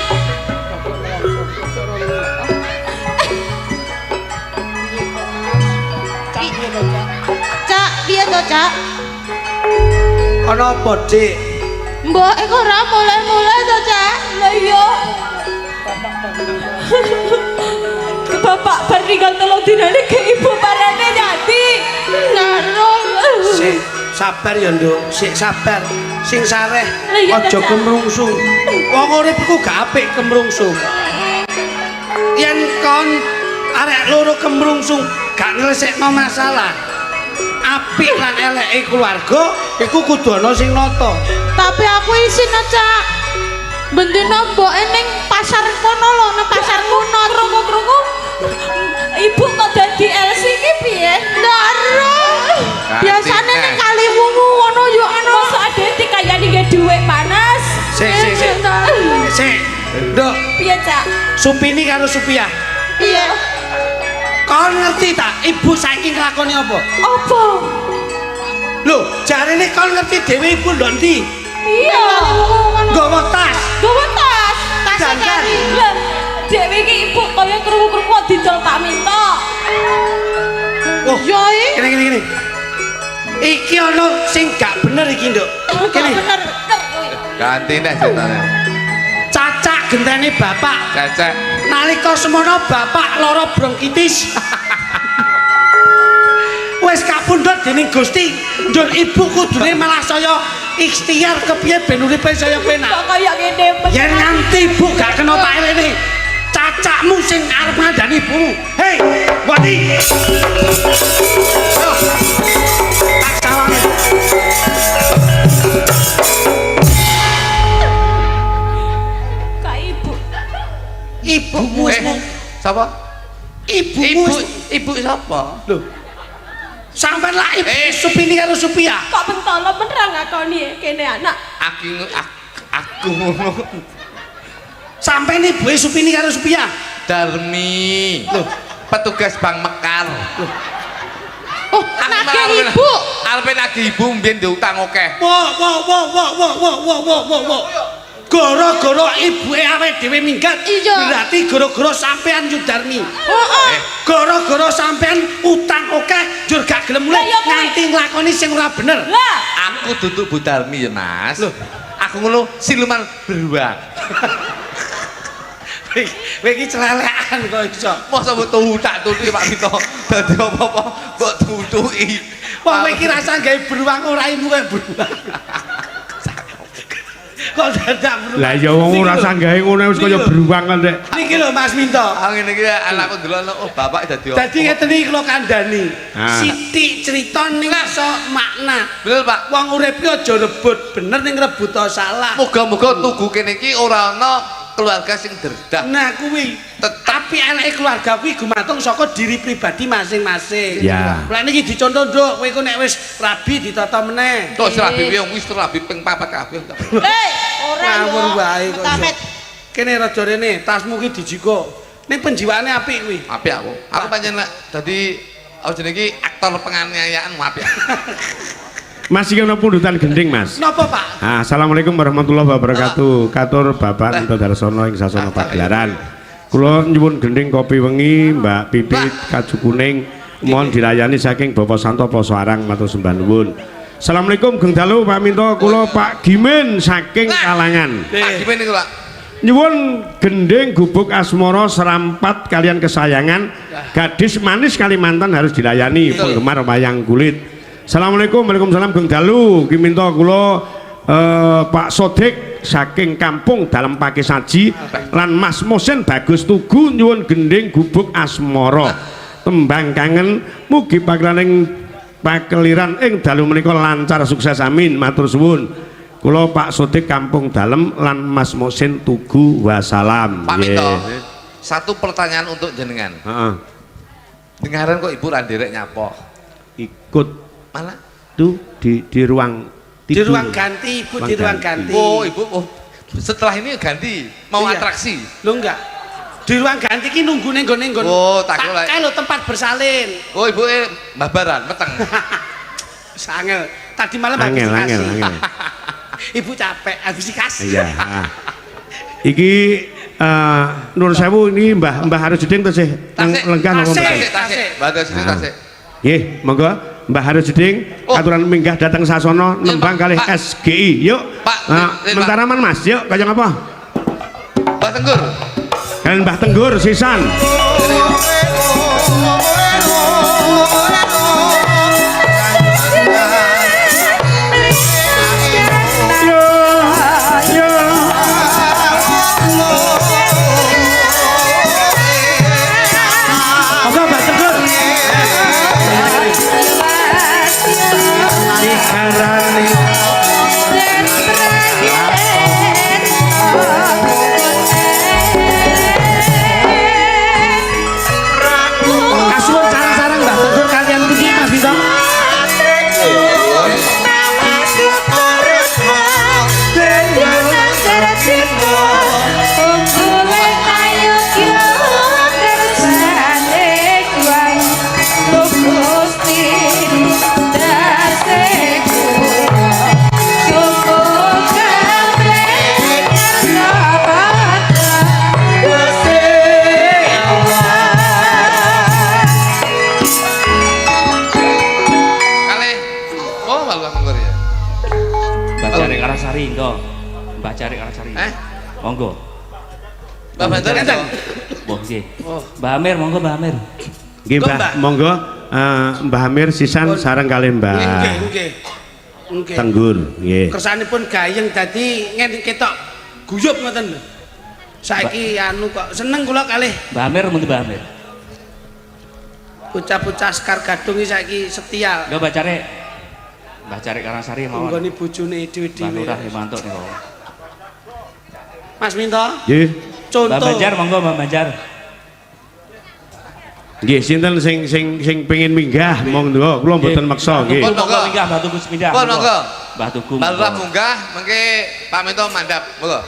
Cak, piye to, Cak?
Ana apa, Dik?
Mbok iku ora mulai-mulai to, Cak? Lah iya. Bapak bar tolong dinane ke ibu parane nyati. Narung.
Sik sabar ya, Nduk. Sik sabar. Sing sareh
Lah iya,
aja
Cak.
kemrungsung. Wong urip iku gak apik kemrungsung. Yen kon arek loro kemrungsung gak nyelesekno masalah. Apik lan eleke keluarga iku kudu ana sing nata.
Tapi aku isin aja. Bendina mboke ning pasar kono lho, nang pasar kuno krungu-krungu. Ibu kok dadi LC iki piye? Ndaro. Biasane ning kali wungu ngono yo ana. Mosok ade dikayani nggih dhuwit panas.
Sik. Nduk,
Piye, Cak?
Supini karo Supiah.
Piye?
Kon ngerti tak ibu saiki nglakoni apa?
Apa?
Lho, jarene kon ngerti dhewe ibu ndok ndi?
Iya.
Nggawa tas.
Gawa tas. Tas
Dandan.
kari. Lah, dhewe iki ibu kaya krungu-krungu kok didol Pak Minto.
Oh,
Yoi.
Kene. Iki ana sing gak bener iki, Nduk. Kene.
Bener.
Ganti nek ceritane.
Cacak genteni bapak.
Cecek.
Nalika semono bapak lara bronkitis. Wis kapundhut dening Gusti, njur ibu kudune malah saya ikhtiar kepiye ben uripe saya penak.
Kok kaya ngene
Yen nganti ibu gak kena tak elene, cacakmu sing arep ngandani ibumu. Hei, Wadi. Tak sawangi.
Sapa? Ibu sapa?
Lho. Sampeyan lah ibu Supini karo Supia.
Kok pentolo benerang ngakoni kene anak.
Aku ngono.
Sampeyan ibu Supini karo Supia.
Darmi. Loh, petugas Bank Mekar. Loh.
Oh, nagih ibu.
Arepe nagih ibu mbiyen diutang akeh.
Wo. Gara-gara ibuke awake dhewe minggat. Berarti gara-gara sampean Yudarmi.
Heeh.
Gara-gara sampean utang akeh njur gak gelem mulih nganti nglakoni sing ora bener.
Lah,
Aku duduk Bu Darmi ya, Mas. Loh, aku ngono siluman beruang.
Kowe iki celelekan kok iso.
Masa mbok tutuk Pak Mito. Dadi apa-apa mbok tutuki.
Wong kowe iki rasa gawe beruang ora ilmu kae beruang. Kok dadak beruang.
Lah ya wong ora sanggahe ngono wis kaya beruang kan Rek.
Niki lho Mas Minto.
Ngene iki anakku ndelok oh bapak dadi apa?
Dadi ngeten iki kula kandhani.
Ah.
Sithik crita ning iso makna.
Bener Pak.
Wong urip ki aja rebut bener ning rebut salah.
Muga-muga tugu kene iki ora ana keluarga sing derdah.
Nah kuwi tapi anake keluarga kuwi gumantung saka diri pribadi masing-masing.
Ya.
Lah niki dicontoh nduk, kowe iku nek wis rabi ditata meneh.
Tok rabi kuwi wis rabi ping 4 kabeh.
ora
Ngawur
yo.
wae kok.
Tamet.
Kene raja rene, tasmu ki dijiko. Ning penjiwaane apik kuwi.
Apik aku. Aku pancen dadi apa jenenge iki aktor penganiayaan apik.
Mas iki ana pundutan gending Mas.
Napa Pak?
Assalamualaikum warahmatullahi wabarakatuh. Katur Bapak Minto Darsono ing sasana pagelaran. Kula nyuwun gending kopi wengi, Mbak Pipit kaju kuning. Mohon dilayani saking Bapak Santo Poso Arang matur sembah nuwun. Assalamualaikum Geng Dalu Pak Minto, kula Pak Gimen saking Kalangan.
Pak gimana niku Pak?
Nyuwun gending gubuk asmara serampat kalian kesayangan gadis manis Kalimantan harus dilayani penggemar wayang kulit. Assalamualaikum, waalaikumsalam Geng Dalu. Ki minta kula Pak Sodik saking kampung Dalem Pakesaji lan Mas Mosen Bagus Tugu nyuwun gending gubuk asmara. Tembang kangen mugi pagelaning pakeliran ing dalu menika lancar sukses amin. Matur suwun. Kula Pak Sodik kampung Dalem lan Mas Mosen Tugu wassalam.
Pak Mito, satu pertanyaan untuk jenengan.
Heeh.
Dengaran kok Ibu ra nderek nyapa?
Ikut
Mana?
tuh di ruang
Di
tidur.
ruang ganti, Ibu di ruang ganti.
Oh, Ibu setelah ini ganti mau
Iya.
atraksi.
Lho enggak. Di ruang ganti ki nunggu ning gone nggon.
Oh, tak kira.
Kae lho tempat bersalin.
Oh, Ibu Mbah Baran meteng.
Sangel. Tadi malam
Angel,
habis
angel,
dikasih.
angel.
Ibu capek habis dikasih.
Iya. Iki Nur Sewu ini Mbah Harus Jeding tasih nang
Tasik.
lenggah nang
Tasik.
Tasik. Mbah Tasik Tasik.
Nggih, monggo Mbah Harus Jeding
Oh.
aturan minggah datang sasono
Iya,
nembang
Pak.
kalih
Pak.
SGI. Yuk.
Pak, Pak.
Mentaraman Mas, yuk kaya ngapa?
Mbah Tenggur.
Kalian Mbah Tenggur sisan.
Monggo Mbak Tegur. Kasuwun sarang-sarang Mbak Tegur kalian iki Mas Bito.
Kalih. Oh, Mbah Tenggur ya.
Mbak Cari Karasari engko. Mbak Cari Karasari. Monggo.
Mbah Banter enten.
Mbah nggih. Mbah Amir monggo Mbah Amir.
Nggih
Kok,
Mbah,
Mbah?
monggo Mbah Amir sisan sareng kalih Mbah
Nggih, nggih. Nggih.
Tenggur, nggih.
Kersanipun gayeng dadi ngene ketok guyub ngoten lho. Saiki anu kok seneng kula kalih
Mbah Amir mung Mbah Amir.
bocah-bocah Sekar Gadung iki saiki setia
Engko Mbak Cari. Mbah Cari Karasari mawon.
nggone bojone
Mbah
dhewe-dhewe.
Lurah Himanto niku.
Mas Minto,
Nggih.
Mbah
contoh
Banjar monggo Mbah Banjar.
Nggih, sinten sing pengin minggah monggo, kula mboten maksa nggih.
Monggo minggah Mbah Tugu sepindah.
Monggo.
Mbah Tugu.
Mbah Lurah munggah mengke Pak Mento mandhap. Monggo.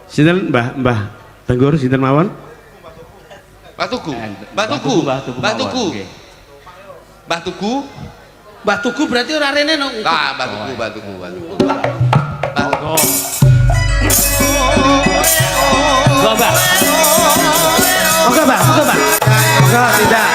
Sinten Mbah Tenggur sinten mawon?
Mbah Tugu.
Mbah Tugu.
Mbah Tugu berarti ora rene no.
Nah, Mbah Tugu.
Monggo. Mbah.
Monggo, Mbah. Monggo tidak.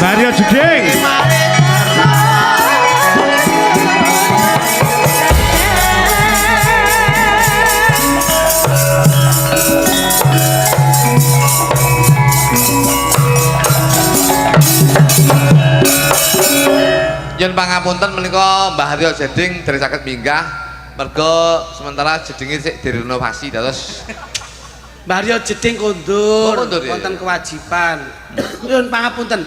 Mario Jeding.
Yen pangapunten menika Mbah Haryo Jeding dari saged minggah mergo sementara jedinge sik direnovasi terus
Mbah Aryo Jeding kondur,
kondur, ya.
wonten kewajiban. Nyuwun pangapunten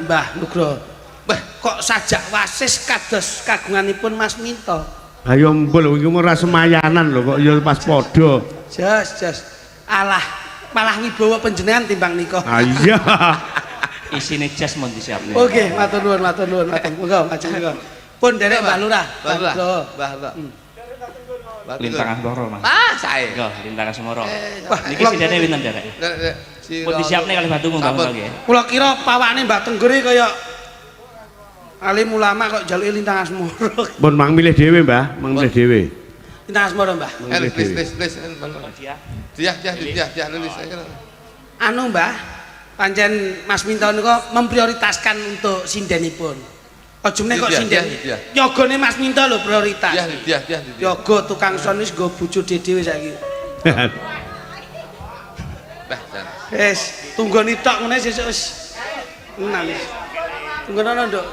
Mbah Nugroho.
Wah,
Kok sajak wasis kados kagunganipun Mas Minto.
Ayo mbul iki ora semayanan lho kok ya pas padha.
Jos. Alah, malah wibawa panjenengan timbang nika.
Ah iya.
Isine jas mun disiapne.
Oke, matur nuwun. Monggo, ajeng monggo. Pun derek Mbah Lurah.
Mbah Lurah.
Nugroho.
Mbah Lurah.
Lintangan loro, Mas.
Ah, sae.
Monggo, lintangan semoro.
Wah,
Niki sidane pinten, Derek? Pun disiapne kalih Mbah Tugu Mbah nggih.
Kula kira pawakne Mbah Tenggur iki kaya alim ulama kok jaluke lintangan semoro.
Pun mang milih dhewe, Mbah, mang milih dhewe.
Lintangan semoro, Mbah.
Please. Dia nulis.
Anu Mbah, pancen Mas Minto nika memprioritaskan untuk sindenipun. Aja meneh kok sinden. Yogane Mas Minto lho prioritas.
Dia.
Yoga tukang son wis nggo bojo dhewe saiki.
Bah, jan.
Wis, tunggoni tok ngene sesuk wis enak wis. Tunggono Nduk.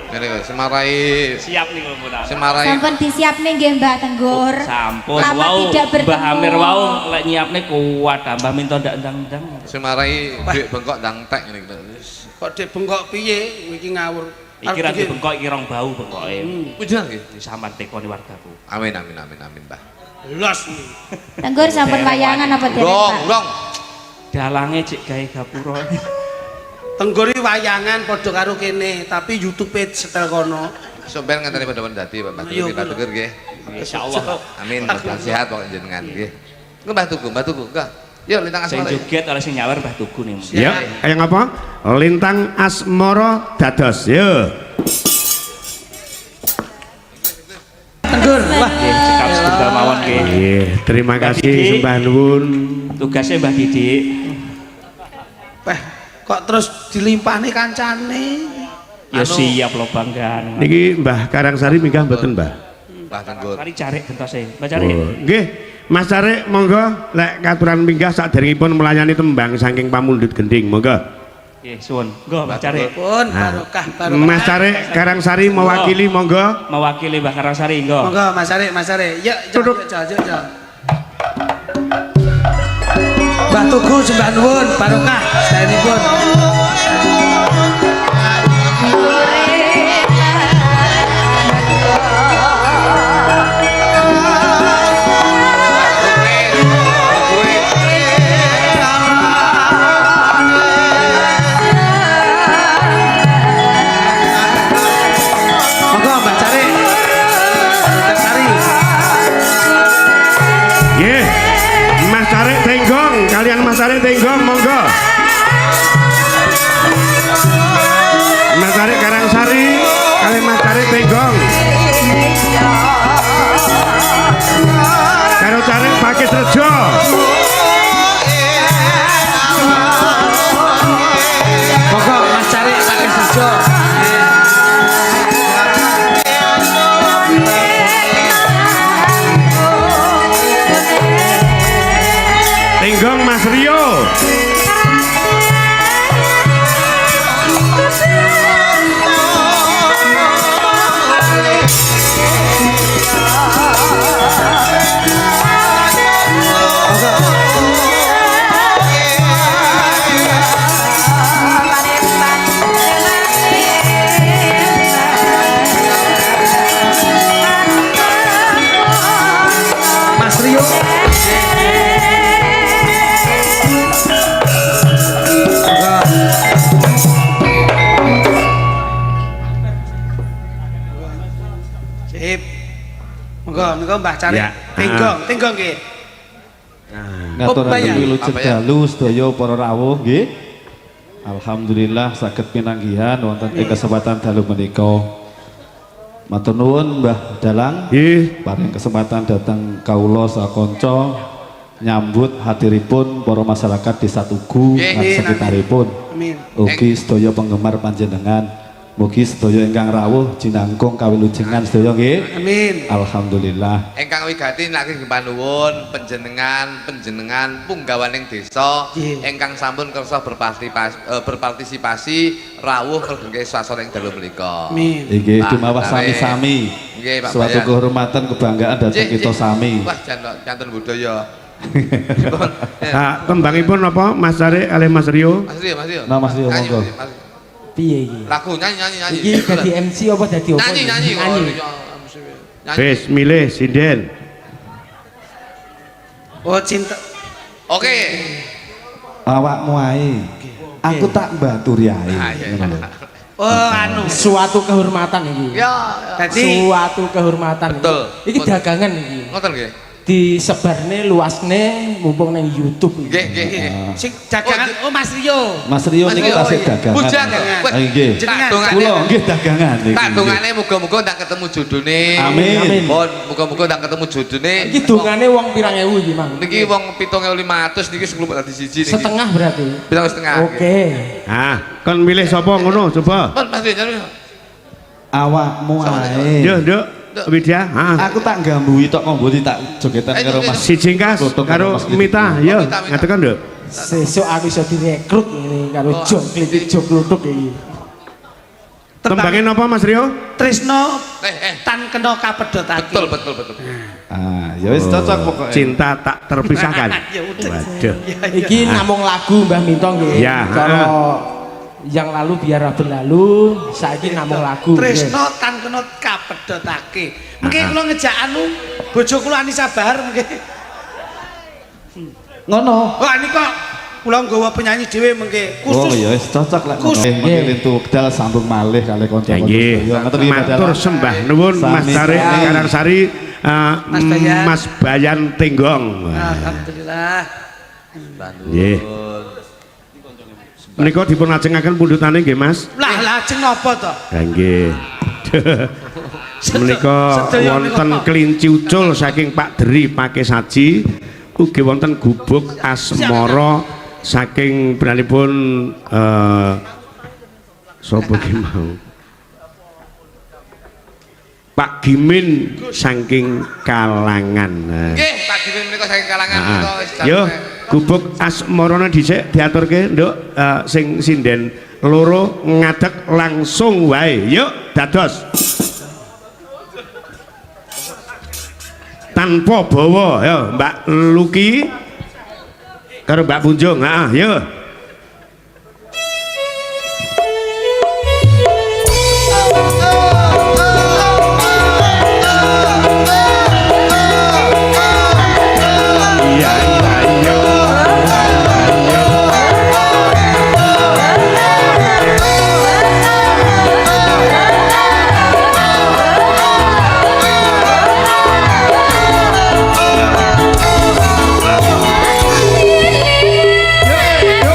Ngene kok semarai
Siap nih kalau pulang.
semarai
Sampun disiapne nggih Mbak Tenggur.
Sampun
Lama
wau
tidak bertemu.
Mbah Amir wau lek nyiapne kuat Mbah Minto ndak ndang-ndang.
semarai duit bengkok ndang tek ngene iki.
Kok dek bengkok piye iki ngawur.
Iki ra bengkok iki rong bau bengkoke.
Pujian nggih.
Disampan tekoni wargaku.
Amin, Mbah.
Los.
Tenggur sampun wayangan apa derek Pak?
Urung.
Dalange cek gawe gapura.
Tenggori wayangan padha karo kene, tapi YouTube-e setel kono.
Sampeyan ngenteni pada dadi Pak
Iya,
Tugu, Pak Tugu nggih.
Insyaallah.
Amin, mudah sehat kok jenengan nggih. Mbah Tugu, Kak. Yuk lintang
Sing
asmara.
joget oleh sing nyawer Mbah Tugu nih.
Ya, kayak apa? Lintang Asmara dados. Yo.
Tenggur, wah.
Nggih, cekap setunggal mawon nggih.
Nggih, terima
Mbah
kasih
Didik.
sembah nuwun.
Tugasnya Mbah Didik.
Wah, kok terus dilimpahne kancane.
Ya
Anu.
siap lo banggaan.
Niki Mbah Karangsari minggah mboten, Mbah?
Mbah Tenggur.
Mari cari gentose. Mbah cari.
Oh, nggih. Mas Carik monggo lek katuran minggah saderengipun melayani tembang saking pamundhut gending, monggo.
Nggih, suwun. Nggo Mbah cari.
Pun
Nah,
barokah.
Mas Carik Karangsari mewakili monggo.
Mewakili Mbah Karangsari nggo.
Monggo Mas Arek. Yuk,
Duduk.
yuk. Mbah Tugu sembah nuwun barokah saenipun. Monggo Mbak Cari. Mbak Cari.
Nggih. Mas Carik Tenggong, kalian Mas Carik Tenggong monggo. Pakis Rejo.
Pokok Mas Carik pakai sejo.
Tinggong Mas Rio.
Mas Rio. Sip. Monggo Mbah Carik.
Ya.
Tinggong nggih.
Ngaturaken wilujeng
Apa ya?
dalu sedaya para rawuh nggih. Alhamdulillah saged pinanggihan wonten ing kesempatan dalu menika. Matur nuwun Mbah Dalang
Nggih.
paring kesempatan datang kawula sakonco nyambut hadiripun para masyarakat Desa Tugu
Nggih,
lan sekitaripun.
Amin.
Ugi sedaya penggemar panjenengan. Mugi sedaya ingkang rawuh jinangkung kawilujengan sedaya nggih.
Amin.
Alhamdulillah.
Engkang wigati lagi panuwun panjenengan punggawaning desa
Nggih.
engkang sampun kersa berpartisipasi rawuh kagem swasana ing dalu menika.
Amin.
Nggih
Pak
dumawas
Tarik.
sami-sami.
Nggih, Pak
Suatu
Bayan.
kehormatan kebanggaan datang
Nggih,
kita
nggih.
sami.
Wah, janten budaya.
Tembangipun apa Mas Carik kali Mas Rio?
Mas Rio, Mas Rio.
Nah, Mas Rio,
Nyanyi,
monggo.
Mas Rio, Mas Rio.
Piye iki?
Lagu nyanyi.
Iki dadi MC apa dadi apa?
Nyanyi.
Nyanyi.
Nyanyi.
Wis milih sinden.
Oh cinta.
Oke.
Awakmu ae. Aku tak mbaturi ae.
Ah, iya,
Ngono lho.
Oh anu.
Suatu kehormatan iki.
Ya,
Dadi
Suatu kehormatan.
Betul.
Iki dagangan iki.
ngoten nggih.
Disebarne luasne mumpung nang YouTube iki.
Nggih.
sing dagangan oh Mas Rio.
Mas Rio
Mas
niki
Rio,
tasih
iya.
dagangan.
Bujang.
Dagangan.
Ah, nggih.
Jenengan.
Kula nggih dagangan niki.
Tak dongane muga-muga ndak ketemu jodone.
Amin.
Pun muga-muga ndak ketemu jodone.
Iki dongane wong pirang ewu iki, Mang?
Niki wong 7.500 niki sebelum dadi siji niki.
Setengah berarti.
7,5.
Oke.
Ah, kon milih sapa ngono coba.
Pun Mas Rio nyari.
Awakmu ae.
Yo, Nduk. Widya. Ha.
Aku tak gambui tok ngomboti tak jogetan karo Mas.
Siji kas
Foto
karo
Mas Giti.
Mita. Yo,
Mita.
ngatekan Nduk.
Sesuk aku iso direkrut ngene karo Jong Klitik Jog Kluthuk iki.
Tembangin apa Mas Rio?
Tresno
Eh.
tan kena kapedhotake.
Betul.
Ah, ya wis cocok pokoknya.
Cinta tak terpisahkan.
Ya udah.
Waduh.
Iki namung lagu Mbah Minto nggih.
Ya,
Kalau yang lalu biar berlalu, saiki namung lagu.
Tresno tan kena kapedhotake. Mengke kula ngejak anu bojo kula Anissa Bahar mengke.
Ngono.
Wah nika kula nggawa penyanyi dhewe mengke
Oh
khusus.
ya wis cocok lek ngono.
Khusus.
Mengki lintu kedal sambung malih kalih kanca-kanca.
Nggih.
sedaya. Ngoten nggih, Mas
Matur
Dalang.
sembah nuwun Mas
Sami
Carik
sami.
Karangsari
Mas Bayan.
Mas Bayan Tinggong.
Alhamdulillah.
Nggih. Menika dipun ajengaken pundhutane nggih Mas.
Lah lajeng napa to?
Ha nggih. Menika
Sedaya
wonten
menika.
kelinci ucul saking Pak Deri Pake Saji, ugi wonten gubuk asmara saking benanipun sapa ki mau? Pak Gimin saking Kalangan. Nah.
Nggih, Pak Gimin menika saking kalangan
Ah,
menika wis
yo gubuk asmarana dhisik diaturke Nduk sing sinden loro ngadeg langsung wae yuk dados tanpa bawa ya Mbak Luki karo Mbak Punjung yuk iya iya
Yo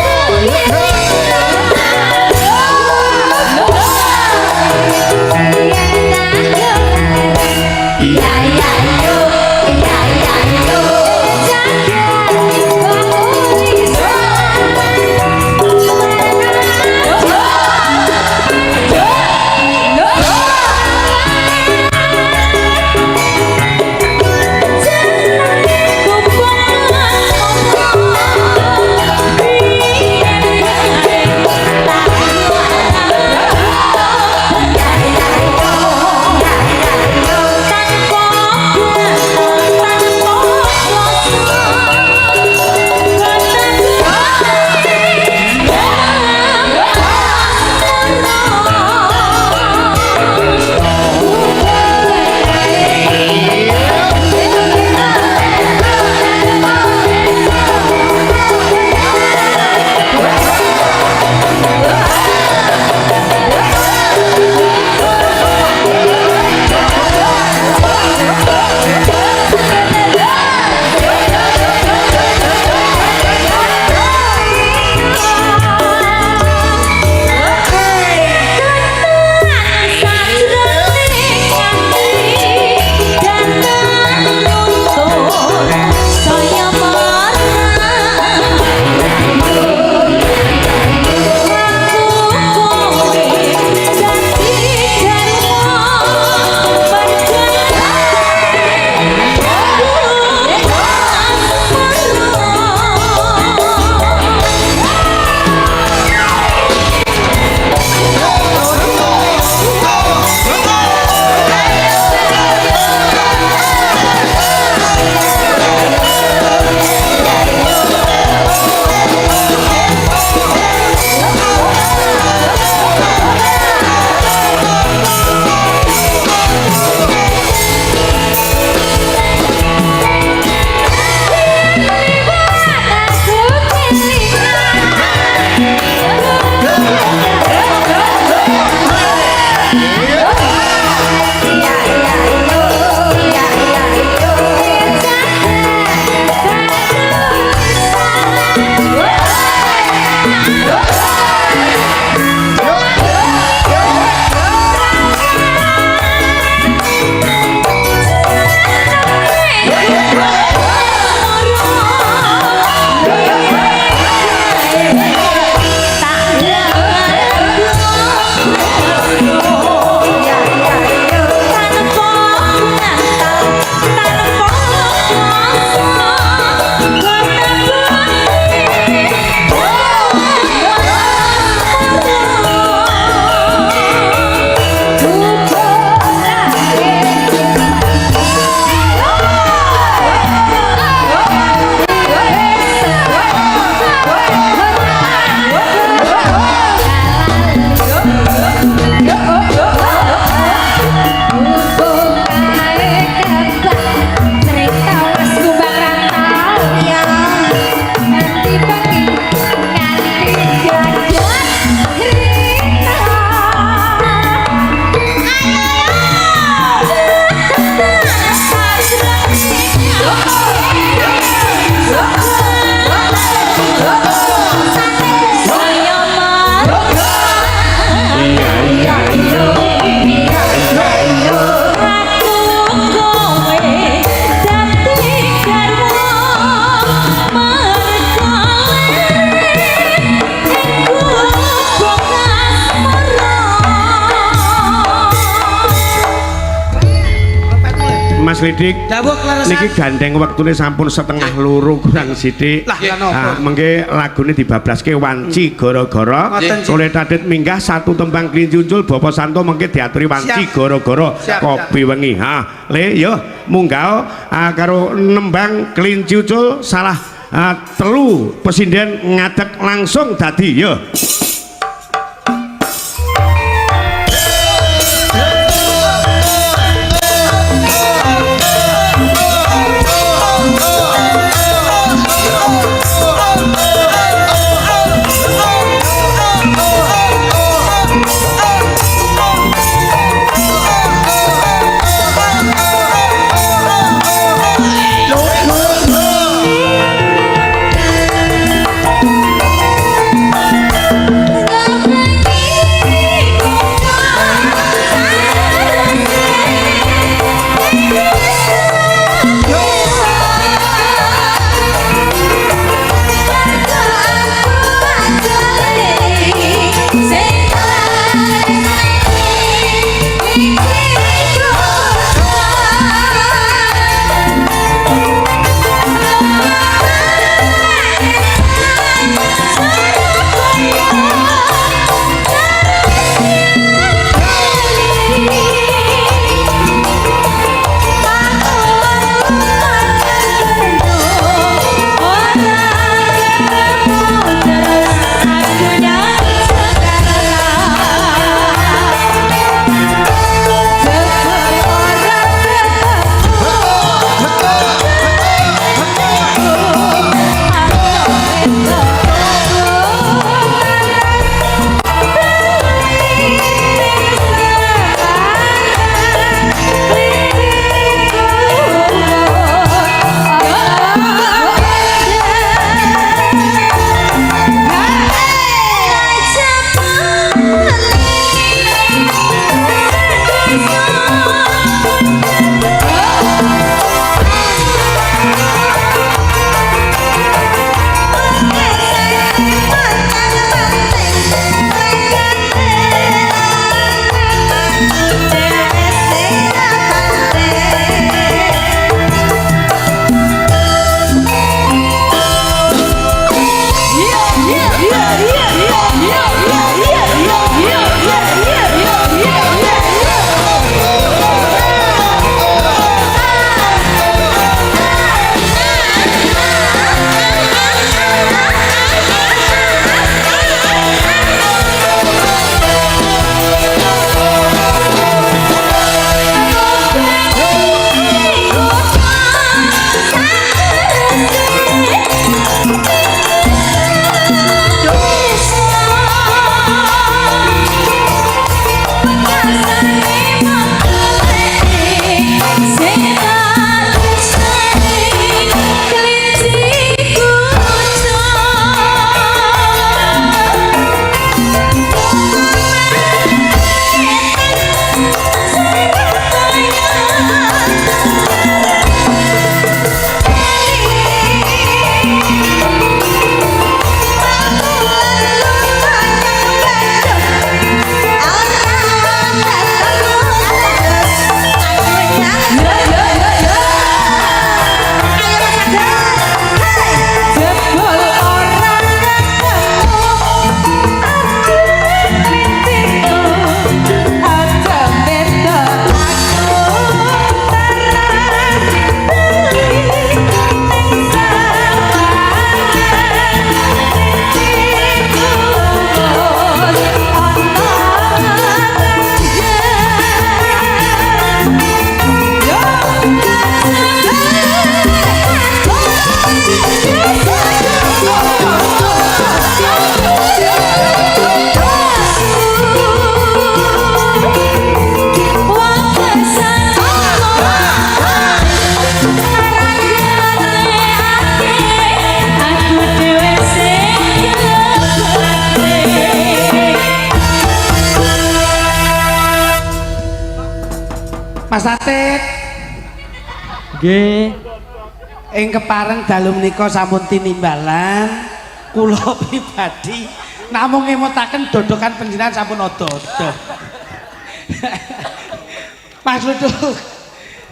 Mas Lidik.
Dawuh kleresan.
Niki gandeng wektune sampun setengah loro kurang sithik.
Lah napa?
Mengke lagune dibablaske wanci gara-gara
Ngoten, Cik.
oleh Tadit minggah satu tembang Klincunjul Bapak Santo mengke diaturi wanci
Siap.
gara-gara
Siap,
kopi wengi. Ha, le yo munggah karo nembang Klincunjul salah telu pesinden ngadeg langsung dadi yo.
Mas Atit.
Nggih.
Ing kepareng dalu menika sampun tinimbalan kula pribadi namung ngemutaken dodokan panjenengan sampun odo-odo. Mas Luduk.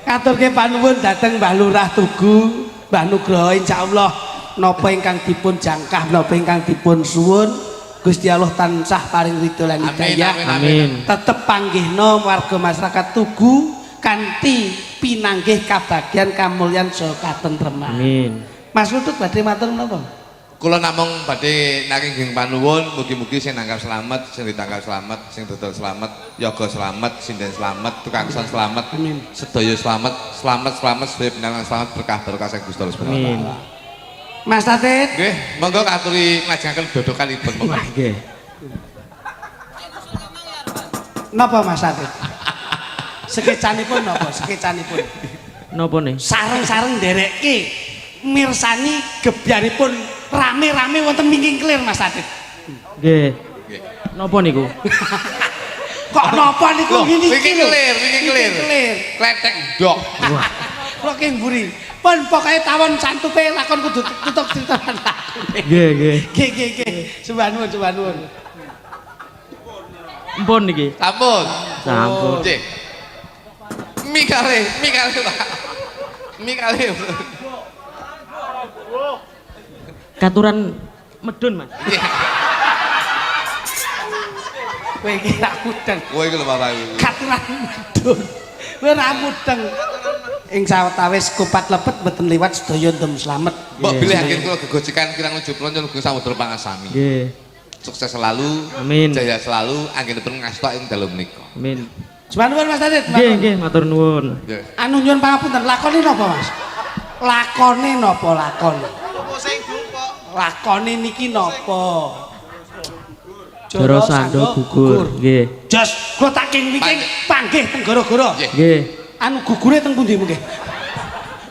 Katurke panuwun dhateng Mbah Lurah Tugu, Mbah Nugroho insyaallah napa ingkang dipun jangkah napa ingkang dipun suwun Gusti Allah tansah paring ridho lan hidayah.
Amin.
Tetep panggihna warga masyarakat Tugu kanthi pinanggih kabagyan kamulyan saha katentreman.
Amin.
Mas Lutut badhe matur menapa?
Kula namung badhe nanging panuwun mugi-mugi sing nanggap selamat, sing ditangkap selamat, sing dodol selamat, yoga selamat, sinden selamat, tukang son selamat, sedaya selamat, sedaya pendangan selamat berkah sing Gusti Allah Subhanahu wa taala.
Mas Tatit.
Nggih, monggo katuri ngajengaken dodokanipun monggo.
Nggih.
Napa Mas Tatit? Sekecanipun napa? Sekecanipun.
Napa nih?
Sareng-sareng nderekke mirsani gebyaripun rame-rame wonten Wingking Kelir Mas Tatit.
Nggih. Napa niku?
Kok napa niku
Wingking
Wingking
Kelir. Kletek ndok.
Wah.
Kula ki mburi. Pun pokoke tawon santupe lakon kudu tutup critakan lakone.
Nggih.
Nggih. Sembah nuwun.
Mpun niki.
Sampun.
Sampun.
Nggih. Mikale Pak. Mikale.
Katuran medun, Mas.
Kowe iki ra mudeng.
Kowe iki lho Bapak.
Katuran medun. Kowe ra mudeng. Ing sawetawis kupat lepet mboten liwat sedaya ndem slamet.
Mbok bilih akhir kula gegosikan kirang nuju plonjo nuju samudra pangasami.
Nggih.
Sukses selalu.
Amin.
Jaya selalu anggenipun ngastok ing dalem menika.
Amin.
Sembah nuwun Mas Tatit.
Nggih, matur nuwun.
Nggih.
Anu nyuwun pangapunten, lakone napa Mas? Lakone napa lakone? Lakone niki napa?
Jara sando gugur. Nggih.
Jos, kula tak Wingking panggih teng gara-gara.
Nggih.
Anu gugure teng pundi mengke?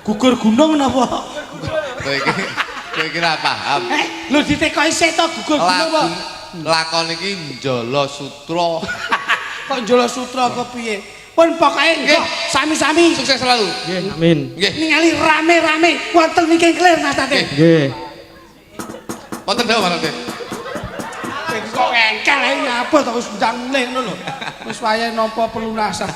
Gugur gunung napa?
Kowe iki ra paham.
Lho ditekoki sik to gugur gunung apa?
Lakon iki njala sutra.
Kok njala sutra apa piye? Pun pokoke
Nggih.
sami-sami
Sukses selalu.
Nggih, amin.
Nggih.
ningali rame-rame wonten Wingking Kelir Mas Tatit.
Nggih.
Wonten dawuh Mas Tatit.
Kok engkel ae nyapa to wis ndang mulih ngono lho. Wis wayahe nampa pelunasan.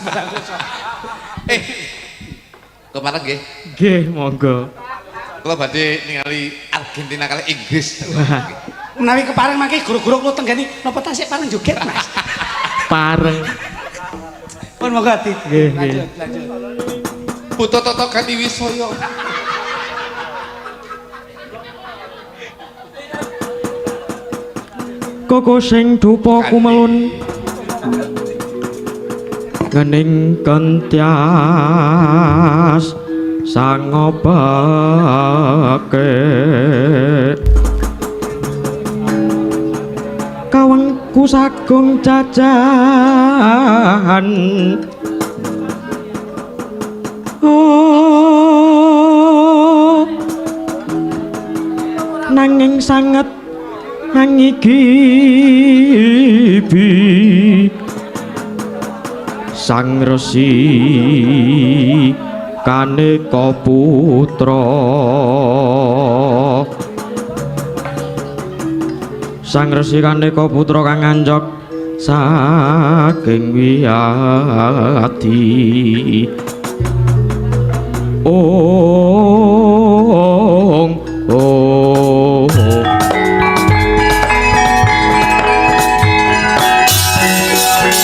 Kepareng nggih.
Nggih, monggo.
Kula badhe ningali Argentina kali Inggris.
Menawi kepareng mangke guru-guru kula tenggani napa tasik pareng joget Mas.
Pareng.
Pun monggo ati.
Nggih,
Lanjut, lanjut.
Buta Toto Gani Wisaya.
Koko sing dupa kumelun ngening kentias sangobake kawengku sagung cacahan nanging sanget ngangigibi sang resi kaneka putra sang resi kaneka putra kang ngancok saking wiyadi ong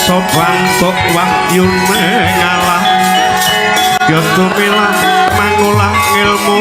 Sobantuk wahyun mengalah Yotumilah mangulah ilmu